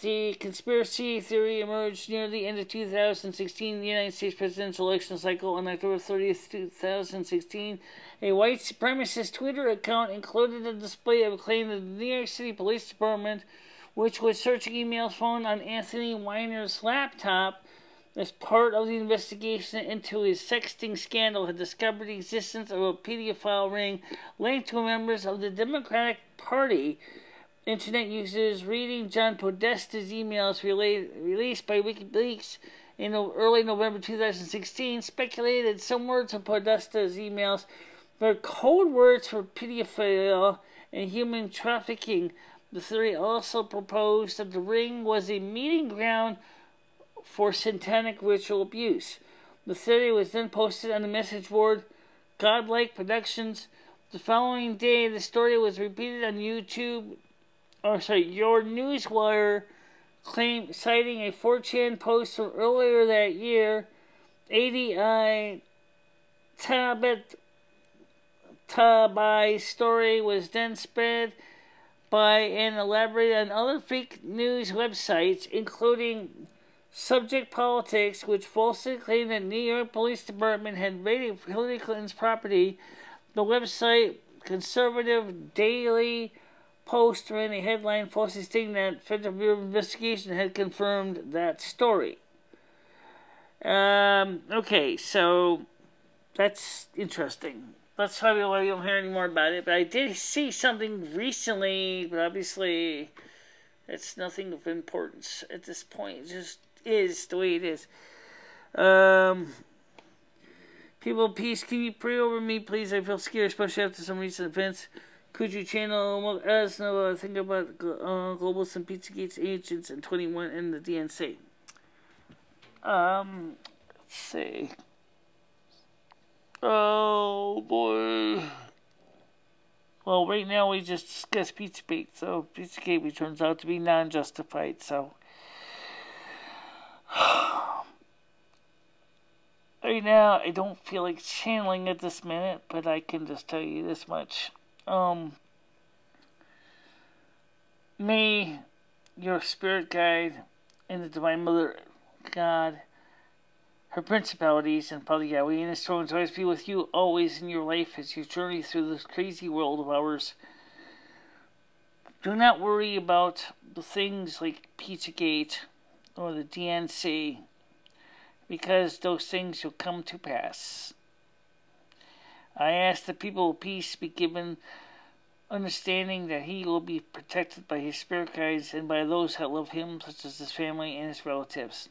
The conspiracy theory emerged near the end of 2016 in the United States presidential election cycle. On October 30th, 2016, a white supremacist Twitter account included a display of a claim that the New York City Police Department, which was searching emails found on Anthony Weiner's laptop as part of the investigation into his sexting scandal, had discovered the existence of a pedophile ring linked to members of the Democratic Party. Internet users reading John Podesta's emails released by WikiLeaks in early November 2016 speculated some words of Podesta's emails were code words for pedophilia and human trafficking. The theory also proposed that the ring was a meeting ground for satanic ritual abuse. The theory was then posted on the message board Godlike Productions. The following day, the story was repeated on YouTube. Your Newswire citing a 4chan post from earlier that year. ADI Tabai story was then spread by and elaborated on other fake news websites, including Subject Politics, which falsely claimed that New York Police Department had raided Hillary Clinton's property. The website Conservative Daily Post ran a headline falsely stating that Federal Bureau of Investigation had confirmed that story. Okay, so that's interesting. that's probably why you don't hear any more about it. But I did see something recently, but obviously it's nothing of importance at this point. It just is the way it is. People, peace, can you pray over me, please? I feel scared, especially after some recent events. Could you channel us know think about Globals and Pizzagate's agents and 21 in the DNC? Let's see. Oh boy. Well, right now we just discussed Pizzagate, so Pizzagate turns out to be non-justified, so. Right now, I don't feel like channeling at this minute, but I can just tell you this much. May your spirit guide and the Divine Mother God, her principalities, and Father Yahweh and His thrones always be with you always in your life as you journey through this crazy world of ours. Do not worry about the things like Pizzagate or the DNC, because those things will come to pass. I ask the people of peace be given understanding that he will be protected by his spirit guides and by those that love him, such as his family and his relatives.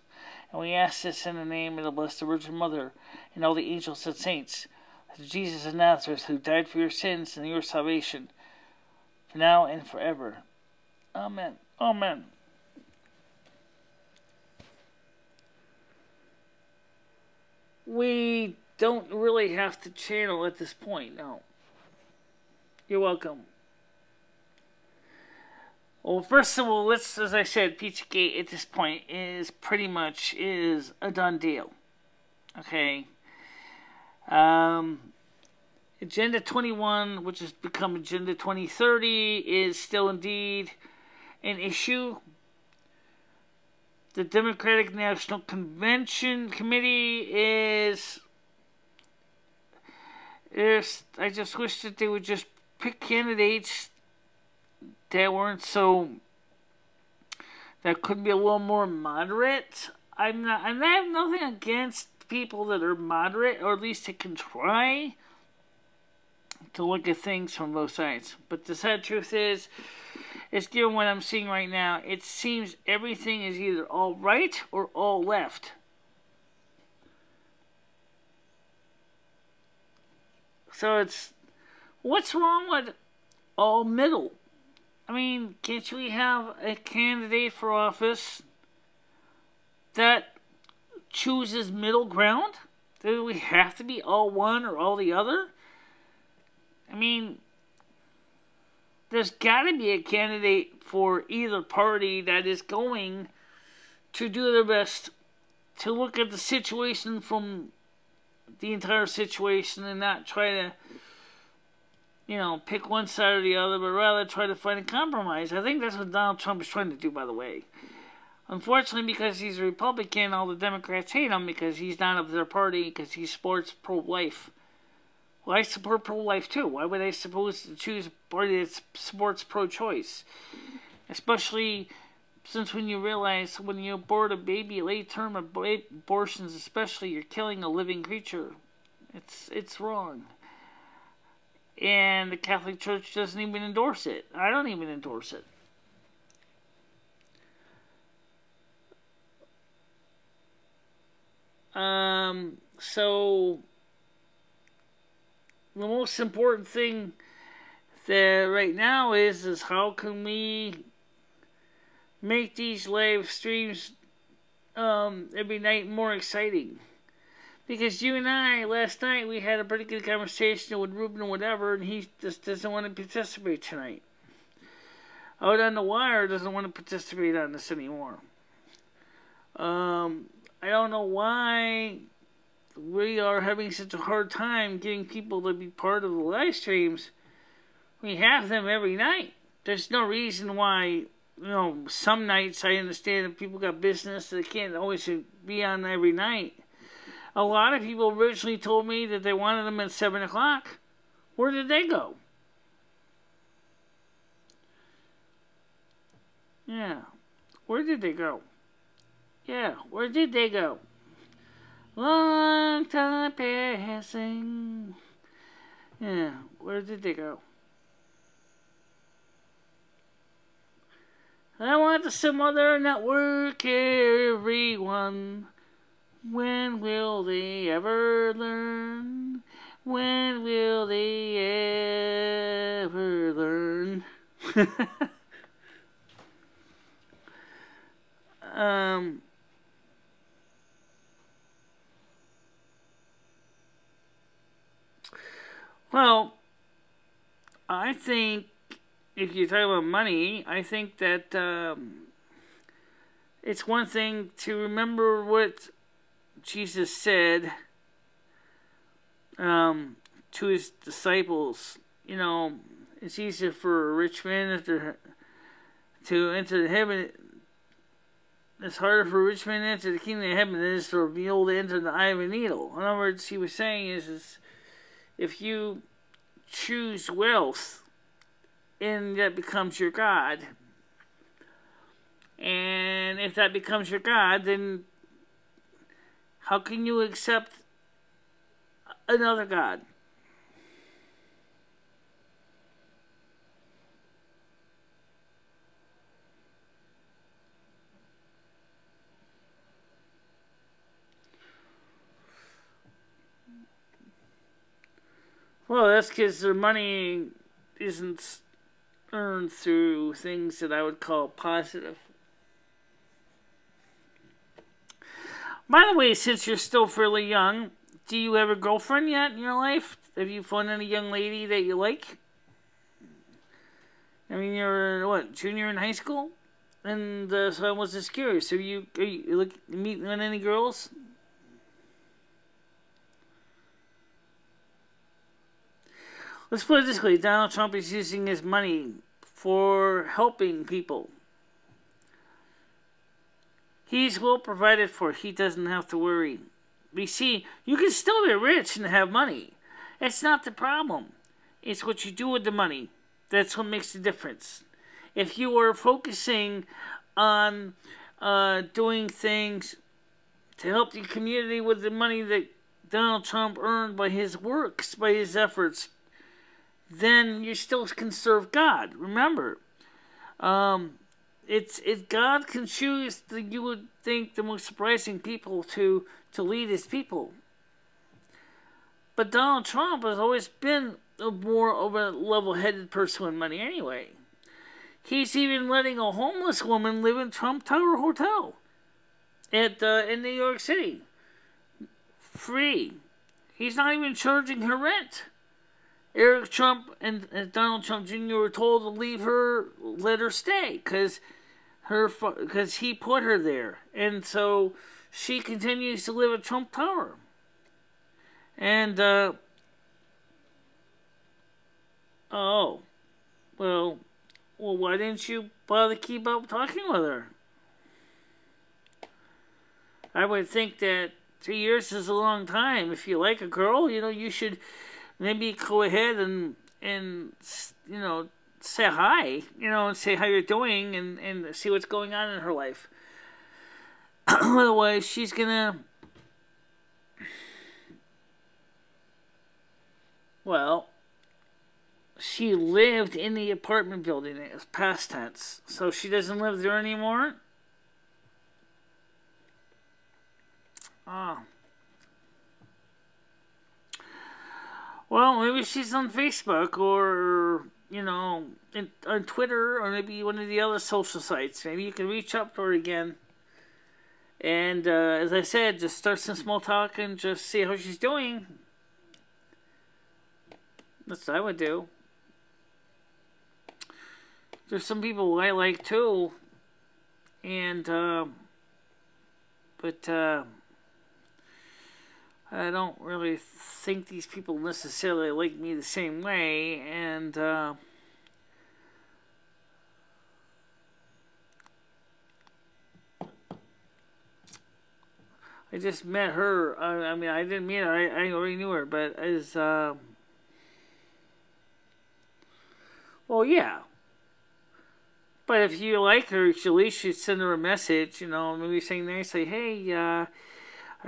And we ask this in the name of the Blessed Virgin Mother and all the angels and saints, through Jesus of Nazareth, who died for your sins and your salvation, for now and forever. Amen. Amen. We don't really have to channel at this point, no. You're welcome. Well, first of all, let's, as I said, Pizzagate at this point is pretty much is a done deal. Okay. Agenda 21, which has become Agenda 2030, is still indeed an issue. The Democratic National Convention Committee is I just wish that they would just pick candidates that weren't so, that could be a little more moderate. I have nothing against people that are moderate, or at least they can try to look at things from both sides. But the sad truth is given what I'm seeing right now, it seems everything is either all right or all left. So it's, what's wrong with all middle? I mean, can't we have a candidate for office that chooses middle ground? Do we have to be all one or all the other? I mean, there's got to be a candidate for either party that is going to do their best to look at the situation from the entire situation and not try to, pick one side or the other, but rather try to find a compromise. I think that's what Donald Trump is trying to do, by the way. Unfortunately, because he's a Republican, all the Democrats hate him because he's not of their party, because he supports pro-life. Well, I support pro-life too. Why would I suppose to choose a party that supports pro-choice? Especially since when you realize when you abort a baby, late-term abortions especially, you're killing a living creature. It's wrong. And the Catholic Church doesn't even endorse it. I don't even endorse it. So the most important thing that right now is how can we make these live streams every night more exciting? Because you and I, last night, we had a pretty good conversation with Ruben or whatever, and he just doesn't want to participate tonight. Out on the Wire doesn't want to participate on this anymore. I don't know why we are having such a hard time getting people to be part of the live streams. We have them every night. There's no reason why, some nights I understand if people got business, they can't always be on every night. A lot of people originally told me that they wanted them at 7 o'clock. Where did they go? Yeah. Where did they go? Yeah, where did they go? Long time passing. Yeah, where did they go? I want some other network, everyone. When will they ever learn? When will they ever learn? Well, I think if you're talking about money, I think that it's one thing to remember what Jesus said to his disciples. You know, it's easier for a rich man to enter heaven. It's harder for a rich man to enter the kingdom of heaven than it is for a mule to enter the eye of a needle. In other words, he was saying is if you choose wealth, and that becomes your God, and if that becomes your God, then how can you accept another God? Well, that's because their money isn't earned through things that I would call positive. By the way, since you're still fairly young, do you have a girlfriend yet in your life? Have you found any young lady that you like? I mean, you're, what, junior in high school? And so I was just curious. Are you meeting any girls? Let's put it this way. Donald Trump is using his money for helping people. He's well provided for. He doesn't have to worry. You see, you can still be rich and have money. It's not the problem. It's what you do with the money. That's what makes the difference. If you are focusing on doing things to help the community with the money that Donald Trump earned by his works, by his efforts, then you still can serve God. Remember, it's God can choose you would think the most surprising people to lead his people. But Donald Trump has always been more of a level-headed person with money anyway. He's even letting a homeless woman live in Trump Tower Hotel in New York City. Free. He's not even charging her rent. Eric Trump and Donald Trump Jr. were told to leave her, let her stay, because he put her there. And so she continues to live at Trump Tower. And, well, why didn't you bother keep up talking with her? I would think that 3 years is a long time. If you like a girl, you should maybe go ahead and say hi, and say how you're doing and see what's going on in her life. Otherwise, she's gonna, well, she lived in the apartment building. It was past tense. So she doesn't live there anymore? Oh. Well, maybe she's on Facebook or, on Twitter or maybe one of the other social sites. Maybe you can reach up to her again. And as I said, just start some small talk and just see how she's doing. That's what I would do. There's some people I like too. And, but I don't really think these people necessarily like me the same way, and I just met her. I mean, I didn't meet her. I already knew her, but as well, yeah. But if you like her, at least you send her a message. Maybe saying nicely, "Hey, I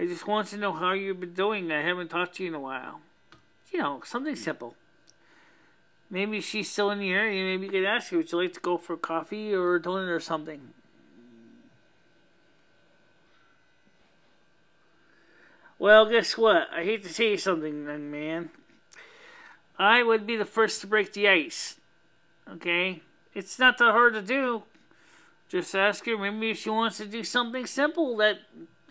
just want to know how you've been doing. I haven't talked to you in a while." you know, something simple. Maybe she's still in the area. Maybe you could ask her, would you like to go for coffee or a donut or something? Well, guess what? I hate to tell you something, young man. I would be the first to break the ice. Okay? It's not that hard to do. Just ask her, maybe if she wants to do something simple that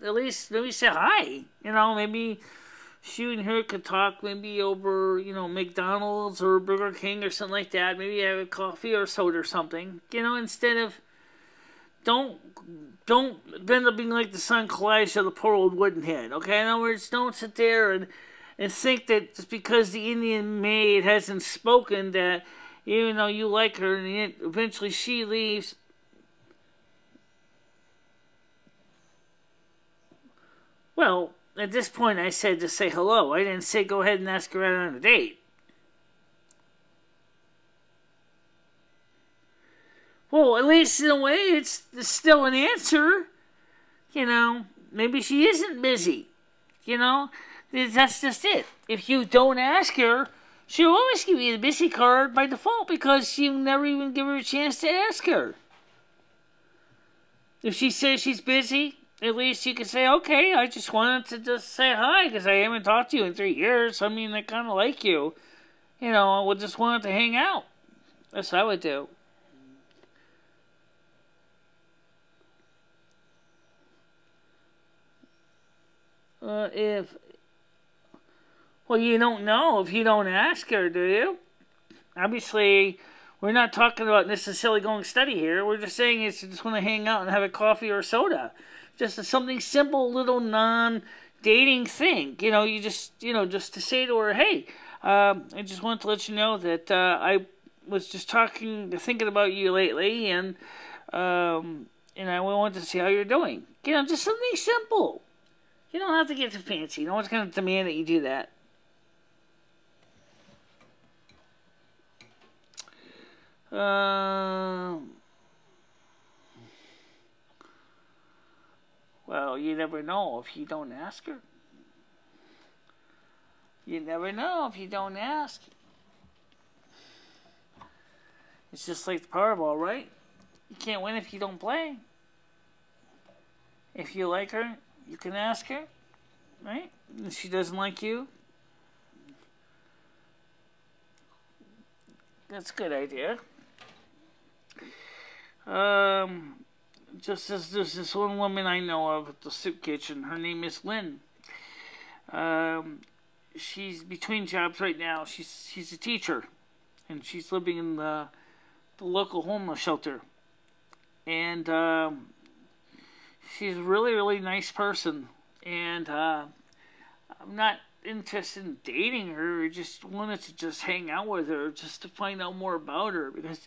at least maybe say hi. You know, maybe she and her could talk maybe over, you know, McDonald's or Burger King or something like that. Maybe have a coffee or soda or something. You know, instead of don't end up being like the son Kalash of the poor old wooden head. Okay, in other words, don't sit there and think that just because the Indian maid hasn't spoken that even though you like her and eventually she leaves. Well, at this point I said to say hello. I didn't say go ahead and ask her out on a date. Well, at least in a way it's still an answer. You know, maybe she isn't busy. You know, that's just it. If you don't ask her, she'll always give you the busy card by default because you never even give her a chance to ask her. If she says she's busy, at least you can say, okay, I just wanted to just say hi because I haven't talked to you in 3 years. I mean, I kind of like you. You know, I just wanted to hang out. That's what I would do. Well, you don't know if you don't ask her, do you? Obviously, we're not talking about necessarily going study here. We're just saying it's just want to hang out and have a coffee or a soda. Just something simple, little non-dating thing. You know, just to say to her, hey, I just wanted to let you know that I was just thinking about you lately, and I wanted to see how you're doing. You know, just something simple. You don't have to get too fancy. No one's going to demand that you do that. Well, you never know if you don't ask her. You never know if you don't ask. It's just like the Powerball, right? You can't win if you don't play. If you like her, you can ask her, right? If she doesn't like you, that's a good idea. Just as there's this one woman I know of at the soup kitchen. Her name is Lynn. She's between jobs right now. She's a teacher, and she's living in the local homeless shelter. And she's a really, really nice person. And I'm not interested in dating her. I just wanted to just hang out with her just to find out more about her, because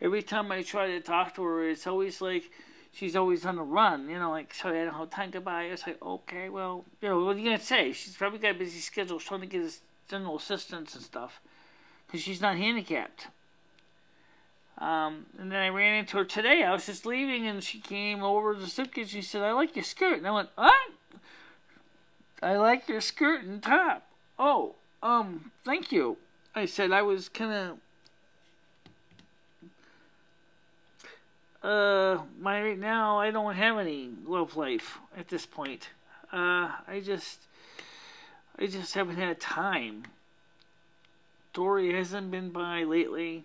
every time I try to talk to her, it's always like she's always on the run, you know, like, sorry, I don't have time to buy. It's like, okay, well, you know, what are you going to say? She's probably got a busy schedule trying to get his general assistance and stuff, because she's not handicapped. And then I ran into her today. I was just leaving, and she came over to the soup kitchen. She said, I like your skirt. And I went, what? I like your skirt and top. Oh, thank you. I said I was kind of, right now, I don't have any love life at this point. I just haven't had time. Dory hasn't been by lately.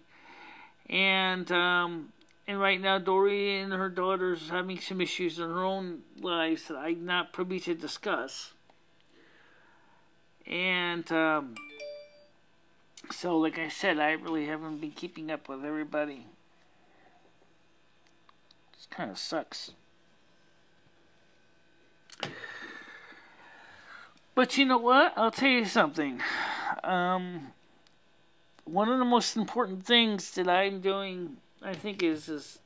And right now, Dory and her daughter's having some issues in her own lives that I'm not privy to discuss. And so, like I said, I really haven't been keeping up with everybody. It kind of sucks. But you know what? I'll tell you something. One of the most important things that I'm doing, I think, is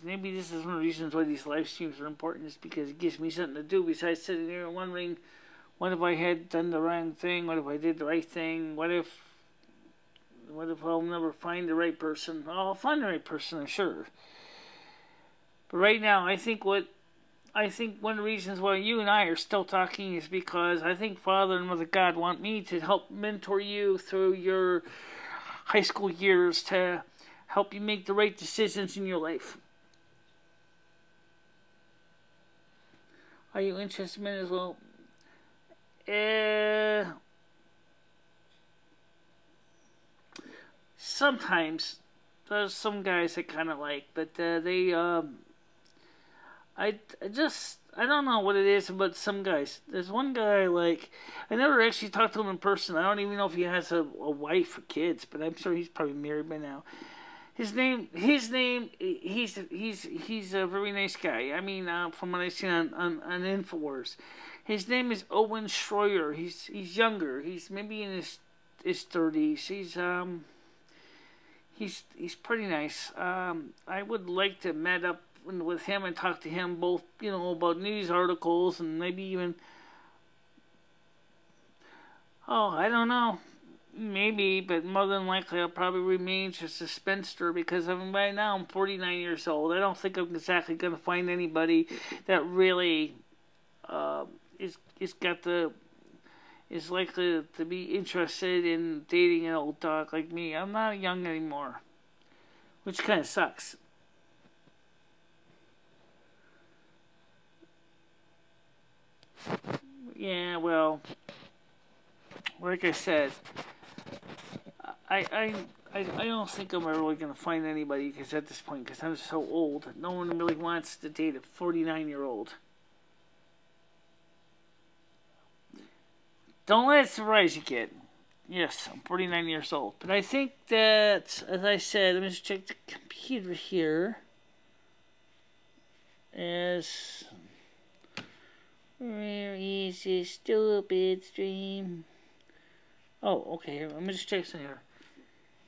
maybe this is one of the reasons why these live streams are important, is because it gives me something to do besides sitting there and wondering, what if I had done the wrong thing? What if I did the right thing? What if I'll never find the right person? I'll find the right person, I'm sure. But right now, I think what I think one of the reasons why you and I are still talking is because I think Father and Mother God want me to help mentor you through your high school years to help you make the right decisions in your life. Are you interested in it as well? Sometimes. There's some guys I kind of like, but I don't know what it is about some guys. There's one guy I like. I never actually talked to him in person. I don't even know if he has a wife or kids, but I'm sure he's probably married by now. He's a very nice guy. I mean, from what I've seen on Infowars. His name is Owen Schroyer. He's younger. He's maybe in his 30s. He's pretty nice. I would like to meet up with him and talk to him both, about news articles and maybe even, I don't know, maybe, but more than likely I'll probably remain just a spinster because right now I'm 49 years old. I don't think I'm exactly going to find anybody that really is likely to be interested in dating an old dog like me. I'm not young anymore, which kind of sucks. Yeah, well, like I said, I don't think I'm really going to find anybody because at this point, because I'm so old, no one really wants to date a 49-year-old. Don't let it surprise you, kid. Yes, I'm 49 years old. But I think that, as I said, let me just check the computer here. Where is this stupid stream? Oh, okay. Let me just check some here.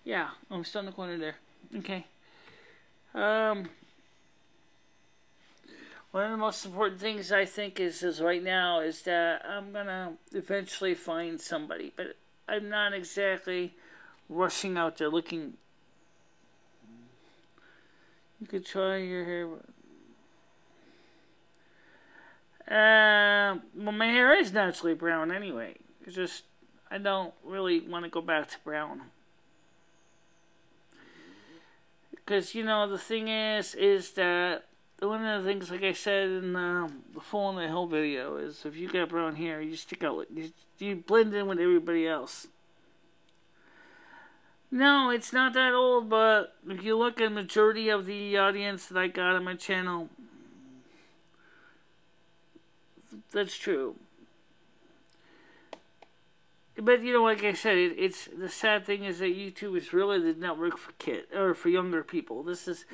Yeah, I'm still in the corner there. Okay. One of the most important things I think is right now is that I'm gonna eventually find somebody, but I'm not exactly rushing out there looking. You could try your hair. Well, my hair is naturally brown anyway. It's just I don't really want to go back to brown. Because, the thing is that one of the things, like I said in the Full on the Hill video, is if you got brown hair, you stick out, you blend in with everybody else. No, it's not that old, but if you look at the majority of the audience that I got on my channel, that's true. But like I said, it's the sad thing is that YouTube is really the network for younger people. This is,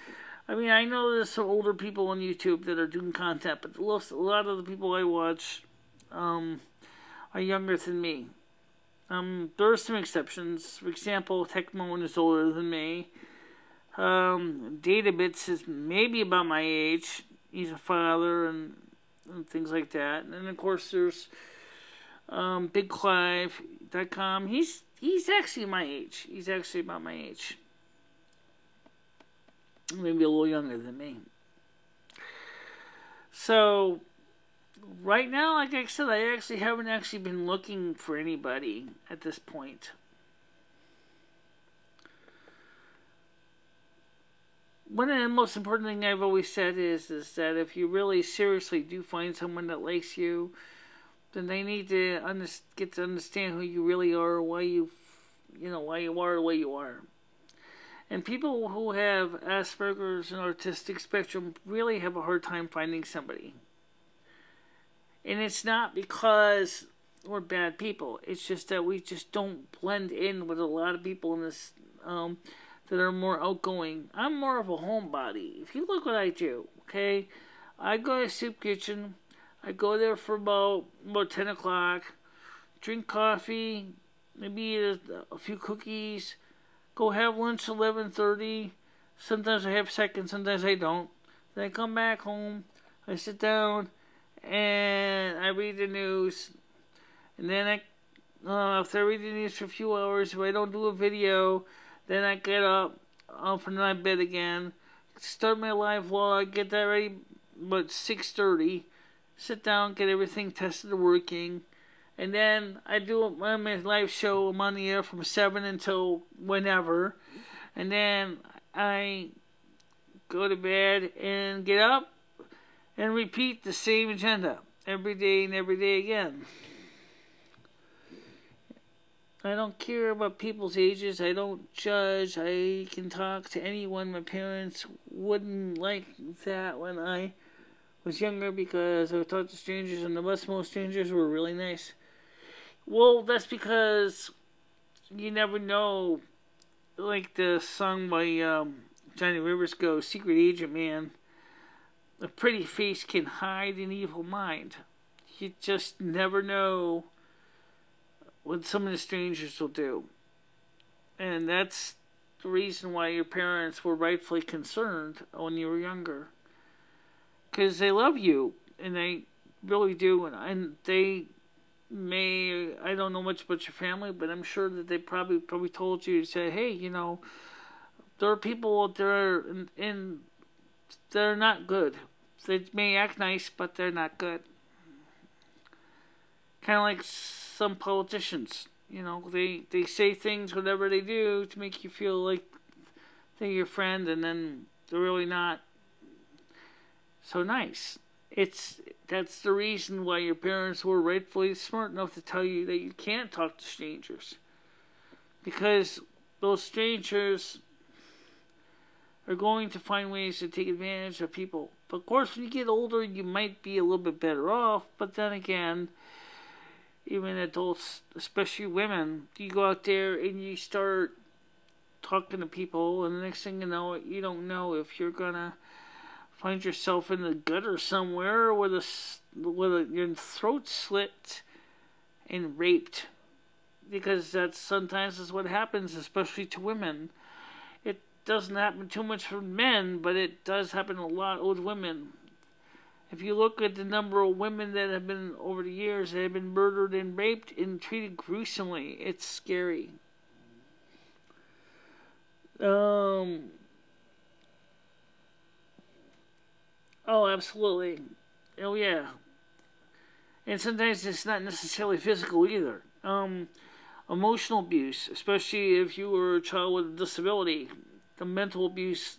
I know there's some older people on YouTube that are doing content, but a lot of the people I watch are younger than me. There are some exceptions. For example, Techmoan is older than me. Databits is maybe about my age. He's a father and things like that. And then of course there's BigClive.com. He's actually my age. He's actually about my age. Maybe a little younger than me. So right now, like I said, I actually haven't been looking for anybody at this point. One of the most important things I've always said is that if you really seriously do find someone that likes you, then they need to get to understand who you really are, why you are the way you are. And people who have Asperger's and autistic spectrum really have a hard time finding somebody. And it's not because we're bad people. It's just that we just don't blend in with a lot of people in this that are more outgoing. I'm more of a homebody. If you look what I do, okay? I go to Soup Kitchen. I go there for about 10 o'clock. Drink coffee. Maybe eat a few cookies. Go have lunch 11:30. Sometimes I have seconds, sometimes I don't. Then I come back home. I sit down and I read the news. And then after I read the news for a few hours, if I don't do a video, then I get up from my bed again, start my live vlog, get that ready, about 6:30. Sit down, get everything tested and working. And then I do my live show. I'm on the air from 7 until whenever. And then I go to bed and get up and repeat the same agenda every day and every day again. I don't care about people's ages. I don't judge. I can talk to anyone. My parents wouldn't like that when I was younger because I would talk to strangers, and most strangers were really nice. Well, that's because you never know. Like the song by Johnny Rivers goes, "Secret Agent Man, a pretty face can hide an evil mind." You just never know what some of the strangers will do. And that's the reason why your parents were rightfully concerned when you were younger. Because they love you, and they really do, and they may, I don't know much about your family, but I'm sure that they probably told you to say, hey, you know, there are people out there and they're not good. They may act nice, but they're not good. Kind of like some politicians, you know, they say things, whatever they do, to make you feel like they're your friend, and then they're really not so nice. That's the reason why your parents were rightfully smart enough to tell you that you can't talk to strangers. Because those strangers are going to find ways to take advantage of people. But of course, when you get older, you might be a little bit better off. But then again, even adults, especially women, you go out there and you start talking to people, and the next thing you know, you don't know if you're gonna find yourself in the gutter somewhere with your throat slit and raped, because that's sometimes is what happens, especially to women. It doesn't happen too much for men, but it does happen a lot with women. If you look at the number of women that have been, over the years, that have been murdered and raped and treated gruesomely, it's scary. Oh, absolutely. Oh, yeah. And sometimes it's not necessarily physical either. Emotional abuse, especially if you were a child with a disability, the mental abuse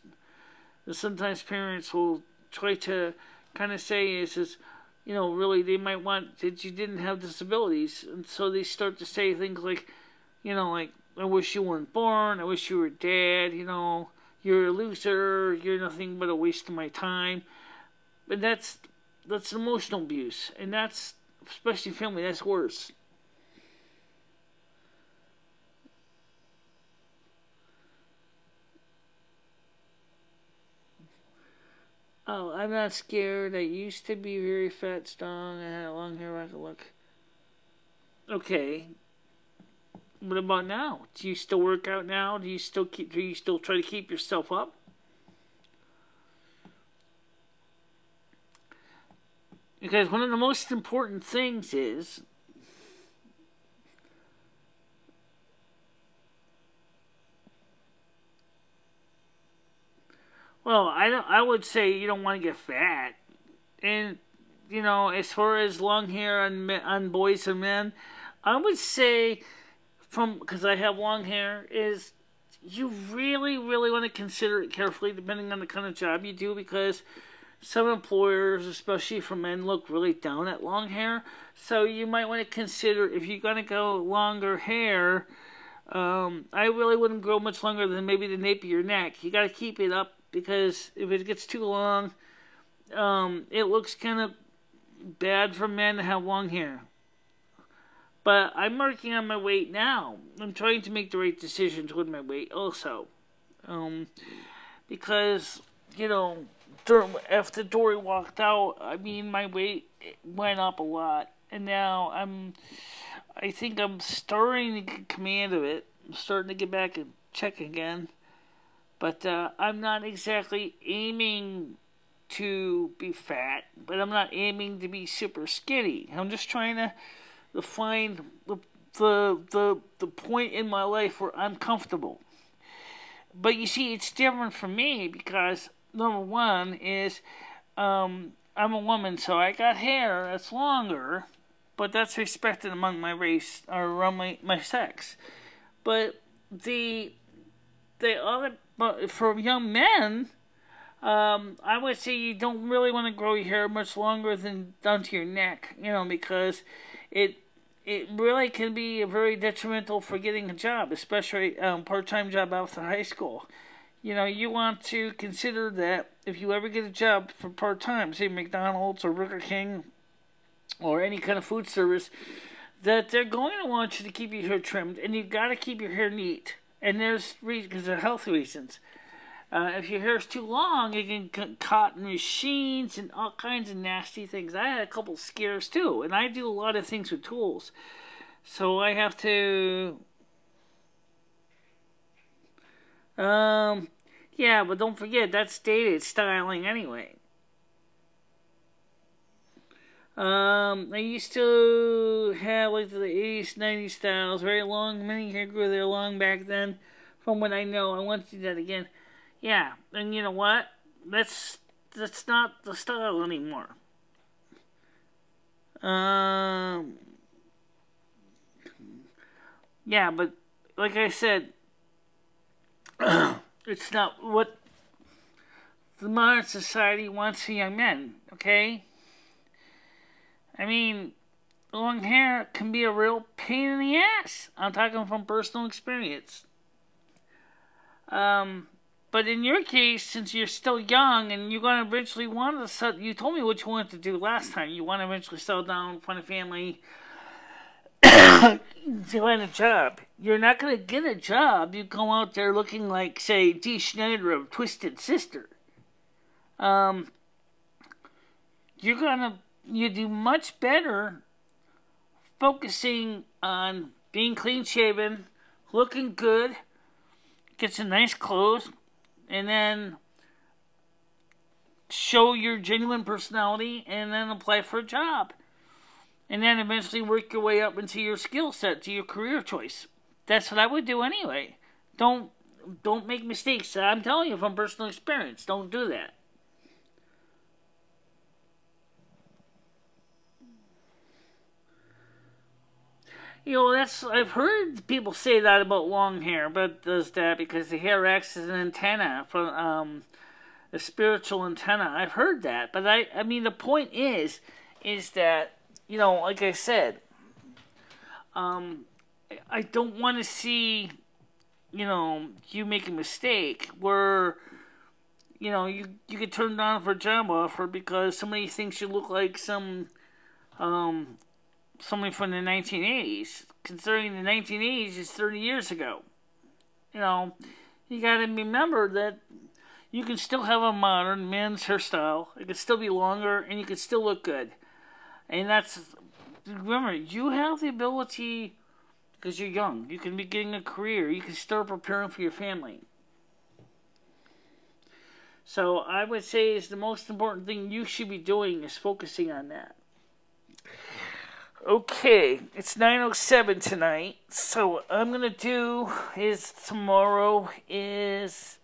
that sometimes parents will try to kind of say is, you know, really they might want that you didn't have disabilities, and so they start to say things like, you know, like, I wish you weren't born, I wish you were dead, you know, you're a loser, you're nothing but a waste of my time. But that's emotional abuse, and that's, especially family, that's worse. Oh, I'm not scared. I used to be very fat, strong, and had long hair. I could look. Okay. What about now? Do you still work out now? Do you still try to keep yourself up? Because one of the most important things is I would say you don't want to get fat. And, you know, as far as long hair on boys and men, I would say, because I have long hair, is you really, really want to consider it carefully depending on the kind of job you do, because some employers, especially for men, look really down at long hair. So you might want to consider, if you're going to go longer hair, I really wouldn't grow much longer than maybe the nape of your neck. You got to keep it up, because if it gets too long, it looks kind of bad for men to have long hair. But I'm working on my weight now. I'm trying to make the right decisions with my weight also. Because, you know, after Dory walked out, I mean, my weight went up a lot. And now I think I'm starting to get command of it. I'm starting to get back and check again. But I'm not exactly aiming to be fat, but I'm not aiming to be super skinny. I'm just trying to find the point in my life where I'm comfortable. But you see, it's different for me because, number one, is I'm a woman, so I got hair that's longer, but that's respected among my race or around my sex. But the other, but for young men, I would say you don't really want to grow your hair much longer than down to your neck, because it really can be very detrimental for getting a job, especially part-time job after high school. You want to consider that if you ever get a job for part-time, say McDonald's or Burger King or any kind of food service, that they're going to want you to keep your hair trimmed, and you've got to keep your hair neat. And there's reasons, because there are health reasons. If your hair is too long, it can get caught in machines and all kinds of nasty things. I had a couple scares too, and I do a lot of things with tools. So I have to... yeah, but don't forget, that's dated styling anyway. I used to have like the 80s, 90s styles, very long, many hair grew there long back then. From what I know, I want to do that again. Yeah, and you know what? That's not the style anymore. Yeah, but like I said, it's not what the modern society wants for young men, okay? I mean, long hair can be a real pain in the ass. I'm talking from personal experience. But in your case, since you're still young and you're going to eventually want to settle, you told me what you wanted to do last time. You want to eventually settle down, find a family, to find a job. You're not going to get a job. You go out there looking like, say, Dee Schneider of Twisted Sister. You do much better focusing on being clean shaven, looking good, get some nice clothes, and then show your genuine personality, and then apply for a job. And then eventually work your way up into your skill set, to your career choice. That's what I would do anyway. Don't make mistakes. I'm telling you from personal experience, don't do that. I've heard people say that about long hair, but it does that because the hair acts as an antenna for a spiritual antenna. I've heard that, but I mean the point is that like I said, I don't want to see you make a mistake where you get turned down for a job offer because somebody thinks you look like somebody from the 1980s, considering the 1980s is 30 years ago. You got to remember that you can still have a modern men's hairstyle. It can still be longer, and you can still look good. And remember, you have the ability, because you're young, you can be getting a career, you can start preparing for your family. So I would say is the most important thing you should be doing is focusing on that. Okay, it's 9:07 tonight, so what I'm going to do is tomorrow is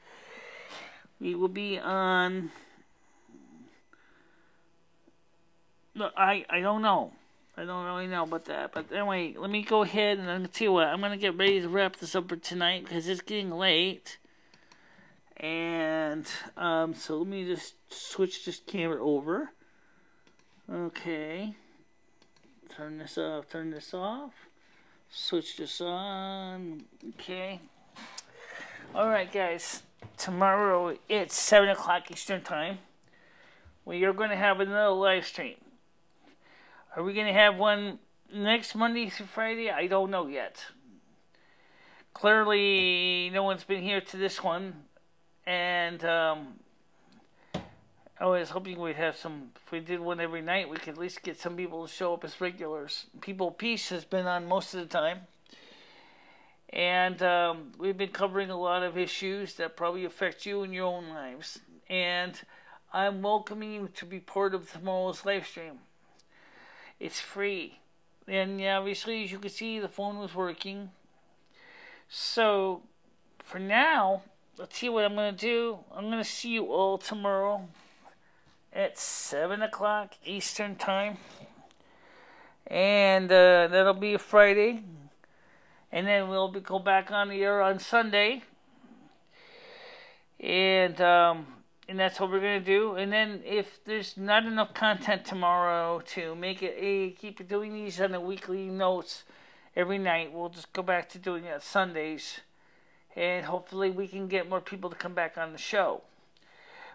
we will be on... No, I don't know. I don't really know about that. But anyway, let me go ahead and I'm going to tell you what. I'm going to get ready to wrap this up for tonight because it's getting late. And so let me just switch this camera over. Okay. Turn this off. Switch this on. Okay. Alright, guys. Tomorrow it's 7 o'clock Eastern Time. We are going to have another live stream. Are we going to have one next Monday through Friday? I don't know yet. Clearly, no one's been here to this one. And I was hoping we'd have some, if we did one every night, we could at least get some people to show up as regulars. People Peace has been on most of the time. And we've been covering a lot of issues that probably affect you in your own lives. And I'm welcoming you to be part of tomorrow's live stream. It's free. And obviously, as you can see, the phone was working. So, for now, let's see what I'm going to do. I'm going to see you all tomorrow at 7 o'clock Eastern Time. And that'll be a Friday. And then we'll go back on the air on Sunday. And that's what we're going to do. And then if there's not enough content tomorrow to make it keep doing these on the weekly notes every night, we'll just go back to doing it Sundays. And hopefully we can get more people to come back on the show.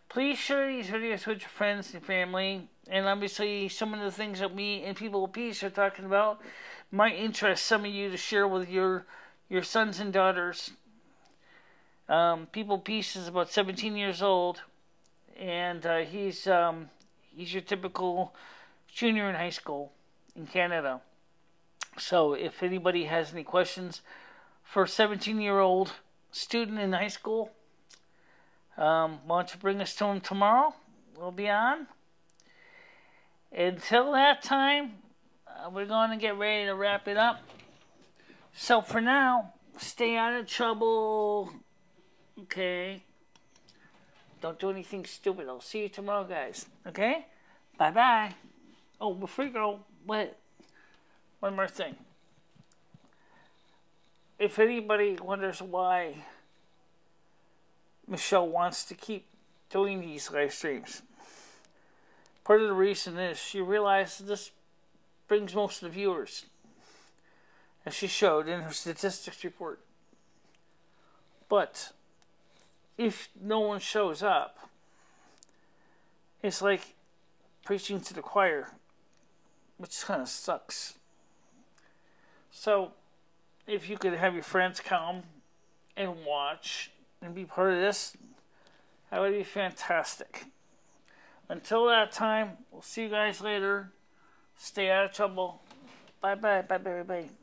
Please share these videos with your friends and family. And obviously some of the things that we and People of Peace are talking about might interest some of you to share with your sons and daughters. People of Peace is about 17 years old. And he's your typical junior in high school in Canada. So if anybody has any questions for a 17-year-old student in high school, why don't you bring us to him tomorrow? We'll be on. Until that time, we're going to get ready to wrap it up. So for now, stay out of trouble. Okay? Don't do anything stupid. I'll see you tomorrow, guys. Okay? Bye-bye. Oh, before you go, wait. One more thing. If anybody wonders why Michele wants to keep doing these live streams, part of the reason is she realizes this brings most of the viewers, as she showed in her statistics report. But if no one shows up, it's like preaching to the choir, which kind of sucks. So if you could have your friends come and watch and be part of this, that would be fantastic. Until that time, we'll see you guys later. Stay out of trouble. Bye-bye. Bye-bye. Bye-bye.